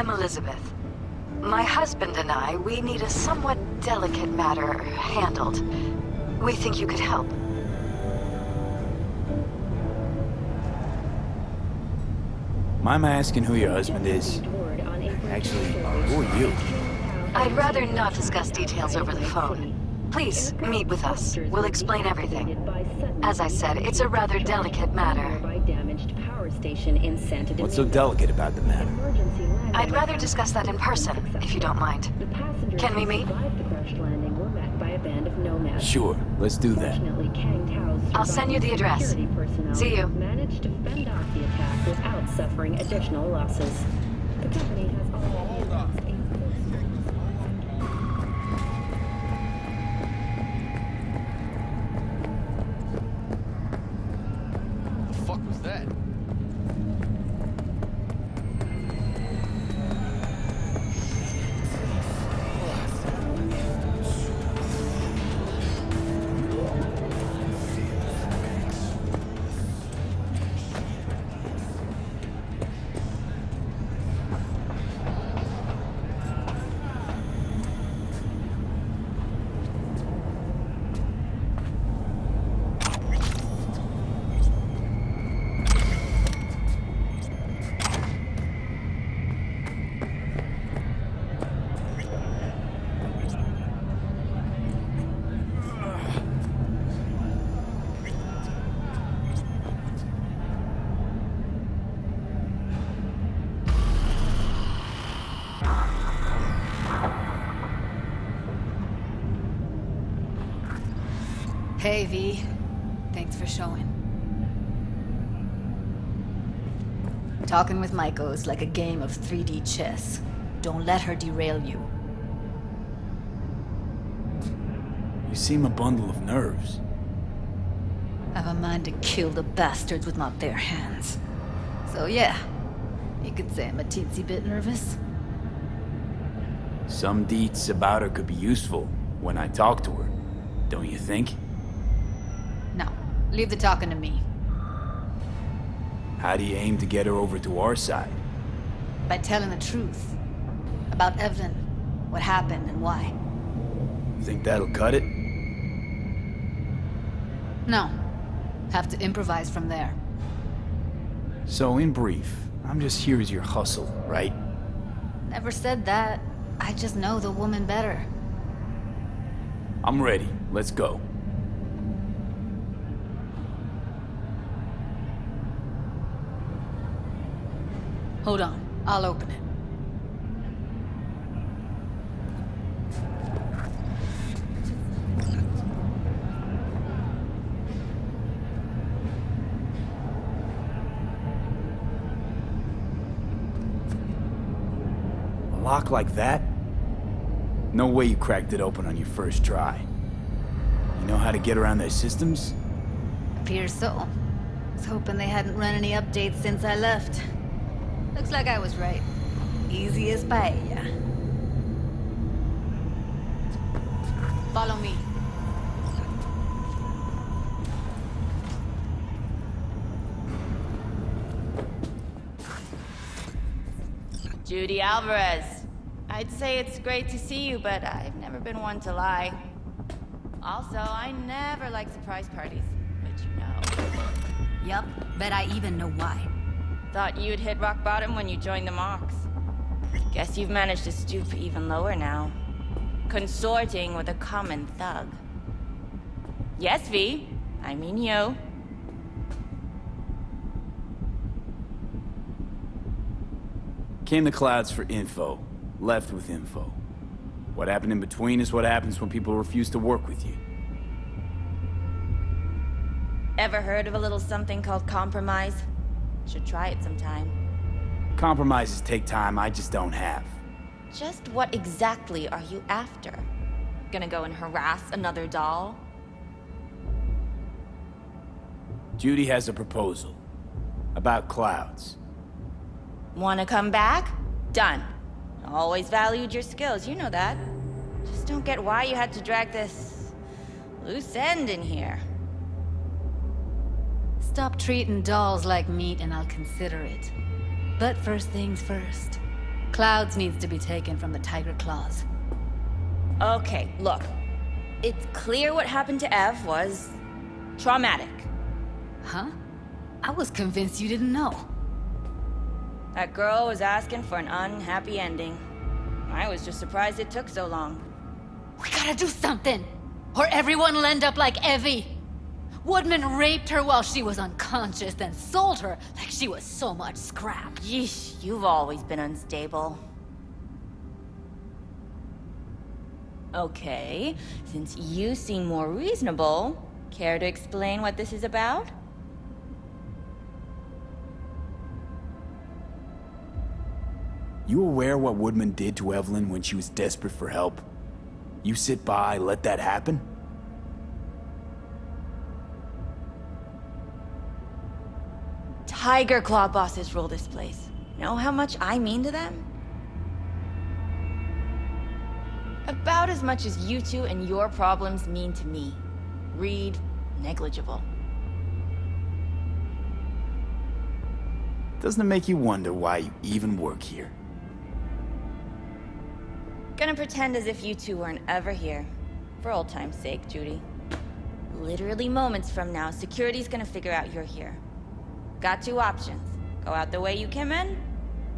I'm Elizabeth. My husband and I, we need a somewhat delicate matter handled. We think you could help. Mind my asking who your husband is? Actually, who are you? I'd rather not discuss details over the phone. Please, meet with us. We'll explain everything. As I said, it's a rather delicate matter. What's so delicate about the matter? I'd rather discuss that in person, if you don't mind. Can we meet? Sure, let's do that. I'll send you the address. See you. Managed to fend off the attack without suffering additional losses. The company has already Hey, V. Thanks for showing. Talking with Maiko is like a game of 3D chess. Don't let her derail you. You seem a bundle of nerves. I've a mind to kill the bastards with my bare hands. So yeah, you could say I'm a teensy bit nervous. Some deets about her could be useful when I talk to her, don't you think? No, leave the talking to me. How do you aim to get her over to our side? By telling the truth. About Evelyn, what happened and why. Think that'll cut it? No. Have to improvise from there. So in brief, I'm just here as your hustle, right? Never said that. I just know the woman better. I'm ready. Let's go. Hold on. I'll open it. A lock like that? No way you cracked it open on your first try. You know how to get around their systems? Appears so. Was hoping they hadn't run any updates since I left. Looks like I was right. Easy as paella. Follow me. Judy Alvarez. I'd say it's great to see you, but I've never been one to lie. Also, I never like surprise parties, which you know. Yup, bet I even know why. Thought you'd hit rock bottom when you joined the Mox. Guess you've managed to stoop even lower now. Consorting with a common thug. Yes, V. I mean you. Came the clouds for info. Left with info. What happened in between is what happens when people refuse to work with you. Ever heard of a little something called compromise? Should try it sometime. Compromises take time I just don't have. Just what exactly are you after? Gonna go and harass another doll? Judy has a proposal. About clouds. Wanna come back? Done. Always valued your skills, you know that. Just don't get why you had to drag this loose end in here. Stop treating dolls like meat and I'll consider it. But first things first. Clouds needs to be taken from the tiger claws. Okay, look. It's clear what happened to Ev was traumatic. Huh? I was convinced you didn't know. That girl was asking for an unhappy ending. I was just surprised it took so long. We gotta do something, or everyone will end up like Evie. Woodman raped her while she was unconscious, then sold her like she was so much scrap. Yeesh, you've always been unstable. Okay, since you seem more reasonable, care to explain what this is about? You aware what Woodman did to Evelyn when she was desperate for help? You sit by, let that happen? Tiger Claw bosses rule this place. Know how much I mean to them? About as much as you two and your problems mean to me. Read negligible. Doesn't it make you wonder why you even work here? Gonna pretend as if you two weren't ever here. For old time's sake, Judy. Literally moments from now, security's gonna figure out you're here. Got two options. Go out the way you came in,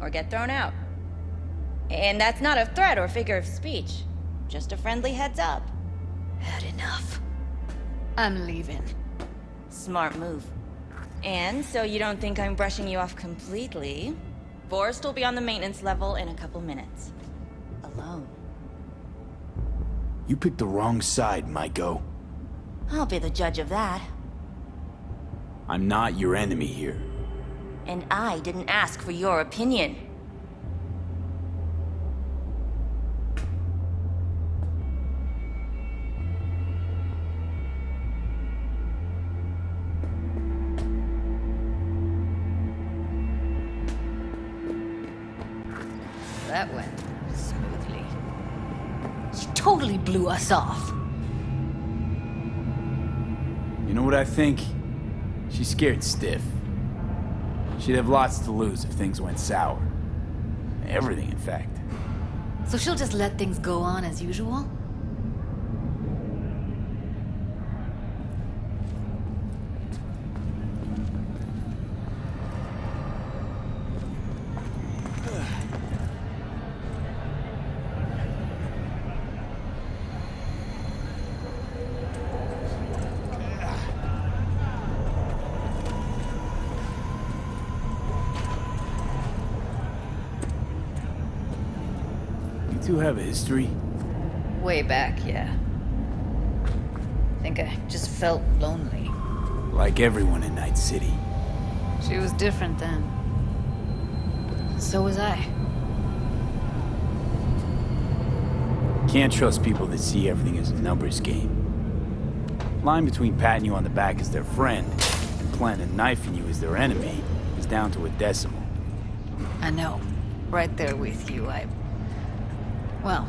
or get thrown out. And that's not a threat or figure of speech. Just a friendly heads up. Had enough. I'm leaving. Smart move. And so you don't think I'm brushing you off completely, Forrest will be on the maintenance level in a couple minutes. Alone. You picked the wrong side, Maiko. I'll be the judge of that. I'm not your enemy here. And I didn't ask for your opinion. That went smoothly. She totally blew us off. You know what I think? She's scared stiff. She'd have lots to lose if things went sour. Everything, in fact. So she'll just let things go on as usual? You two have a history? Way back, yeah. Think I just felt lonely. Like everyone in Night City. She was different then. So was I. Can't trust people that see everything as a numbers game. Line between patting you on the back as their friend and planting a knife in you as their enemy is down to a decimal. I know. Right there with you, well,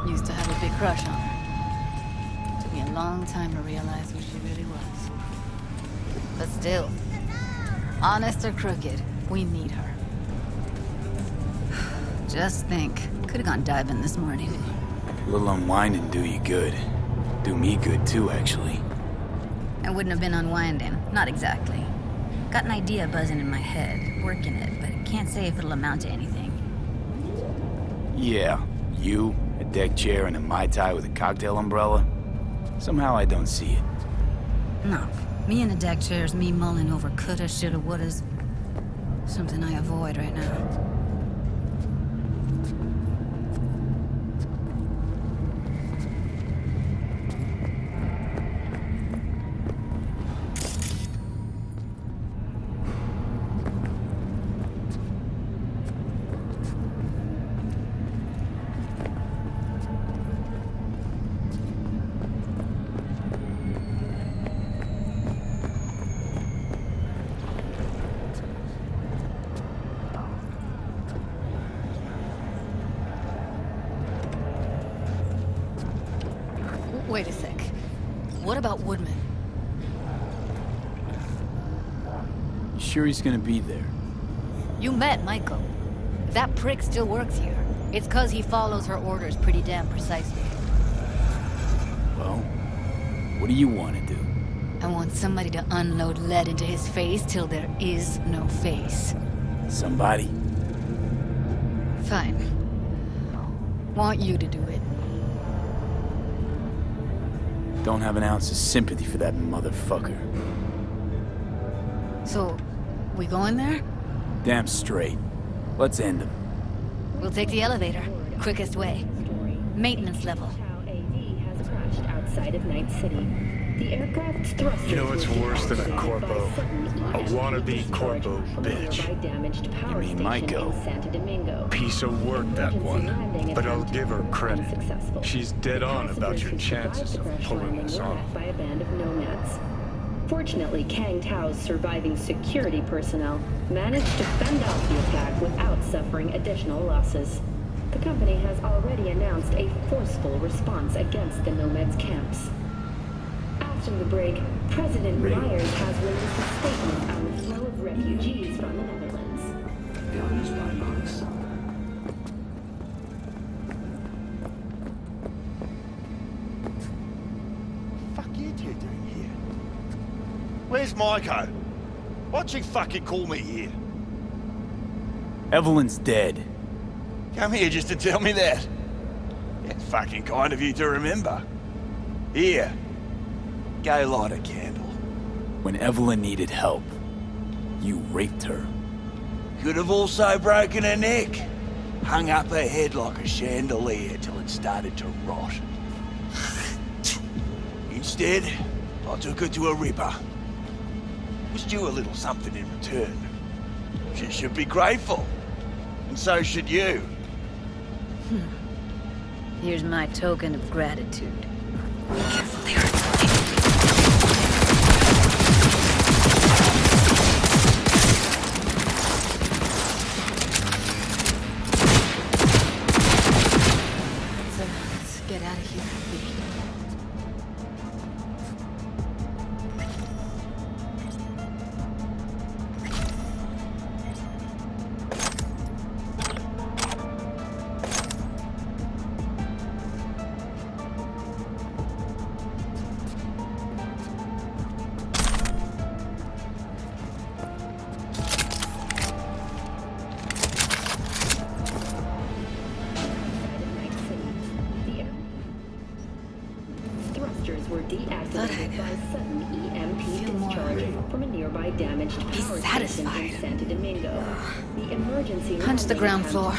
used to have a big crush on her. Took me a long time to realize who she really was. But still, honest or crooked, we need her. Just think, could have gone diving this morning. A little unwinding do you good. Do me good too, actually. I wouldn't have been unwinding, not exactly. Got an idea buzzing in my head, working it, but can't say if it'll amount to anything. Yeah, you, a deck chair, and a Mai Tai with a cocktail umbrella? Somehow I don't see it. No, me in a deck chair is me mulling over coulda, shoulda, wouldas. Something I avoid right now. Wait a sec. What about Woodman? You sure he's gonna be there? You met Michael. If that prick still works here, it's 'cause he follows her orders pretty damn precisely. Well, what do you want to do? I want somebody to unload lead into his face till there is no face. Somebody? Fine. Want you to do it. Don't have an ounce of sympathy for that motherfucker. So, we going there? Damn straight. Let's end him. We'll take the elevator. Quickest way. Maintenance level. Outside of Night City. The aircraft's thrusters. You know what's worse than a corpo? A wannabe corpo bitch. You mean Maiko? Piece of work, that one. But I'll give her credit. She's dead on about your chances of pulling this off. By a band of nomads. Fortunately, Kang Tao's surviving security personnel managed to fend off the attack without suffering additional losses. The company has already announced a forceful response against the nomads' camps. After the break, President Myers has released a statement on the flow of refugees from the Netherlands. Fuck you two doing here? Where's Maiko? Why'd she fucking call me here? Evelyn's dead. Come here just to tell me that. It's fucking kind of you to remember. Here. Go light a candle. When Evelyn needed help, you raped her. Could have also broken her neck. Hung up her head like a chandelier till it started to rot. Instead, I took her to a ripper. Was due a little something in return. She should be grateful. And so should you. Here's my token of gratitude. Let's get out of here. Were deactivated by sudden EMP discharge from a nearby damaged power station in Santo Domingo. The emergency Punch the ground floor.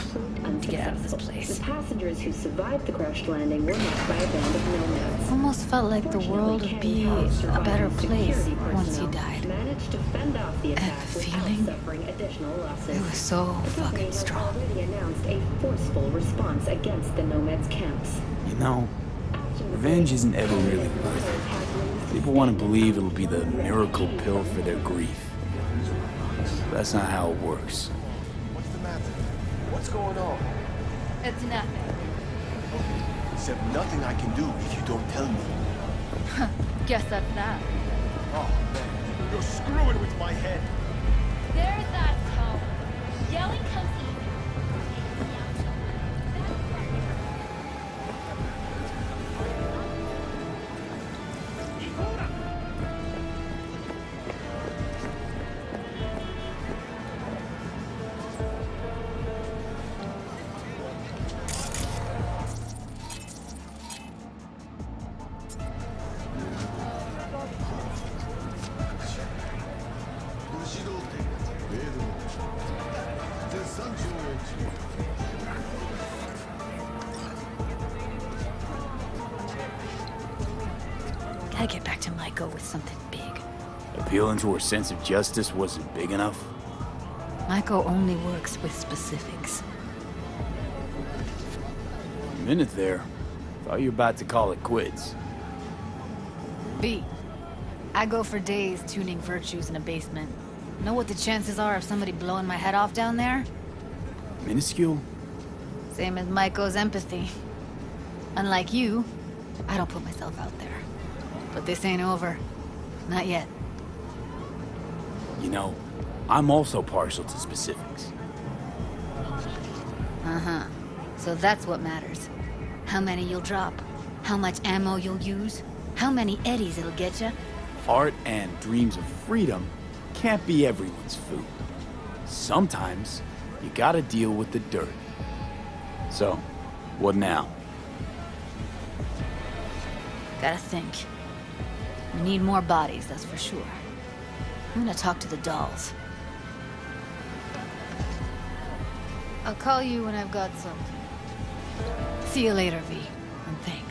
Get out of this place. The passengers who survived the crash landing were met by a band of nomads. Almost felt like the world would be a better place once he died. Managed to fend off the attack without suffering additional losses. It was so The company fucking has strong. already announced a forceful response against the nomads' camps. You know, revenge isn't ever really worth it. People want to believe it'll be the miracle pill for their grief. That's not how it works. What's the matter? What's going on? It's nothing. Except nothing I can do if you don't tell me. Guess that's that. Oh, man. You're screwing with my head. There's that tone. Yelling comes easy. Gotta get back to Maiko with something big. Appealing to her sense of justice wasn't big enough? Maiko only works with specifics. A minute there. Thought you were about to call it quits. B. I go for days tuning virtues in a basement. Know what the chances are of somebody blowing my head off down there? Minuscule? Same as Maiko's empathy. Unlike you, I don't put myself out there. But this ain't over. Not yet. You know, I'm also partial to specifics. Uh-huh. So that's what matters. How many you'll drop. How much ammo you'll use. How many eddies it'll get you. Art and dreams of freedom can't be everyone's food. Sometimes, you gotta deal with the dirt. So, what now? Gotta think. We need more bodies, that's for sure. I'm gonna talk to the dolls. I'll call you when I've got some. See you later, V, and thanks.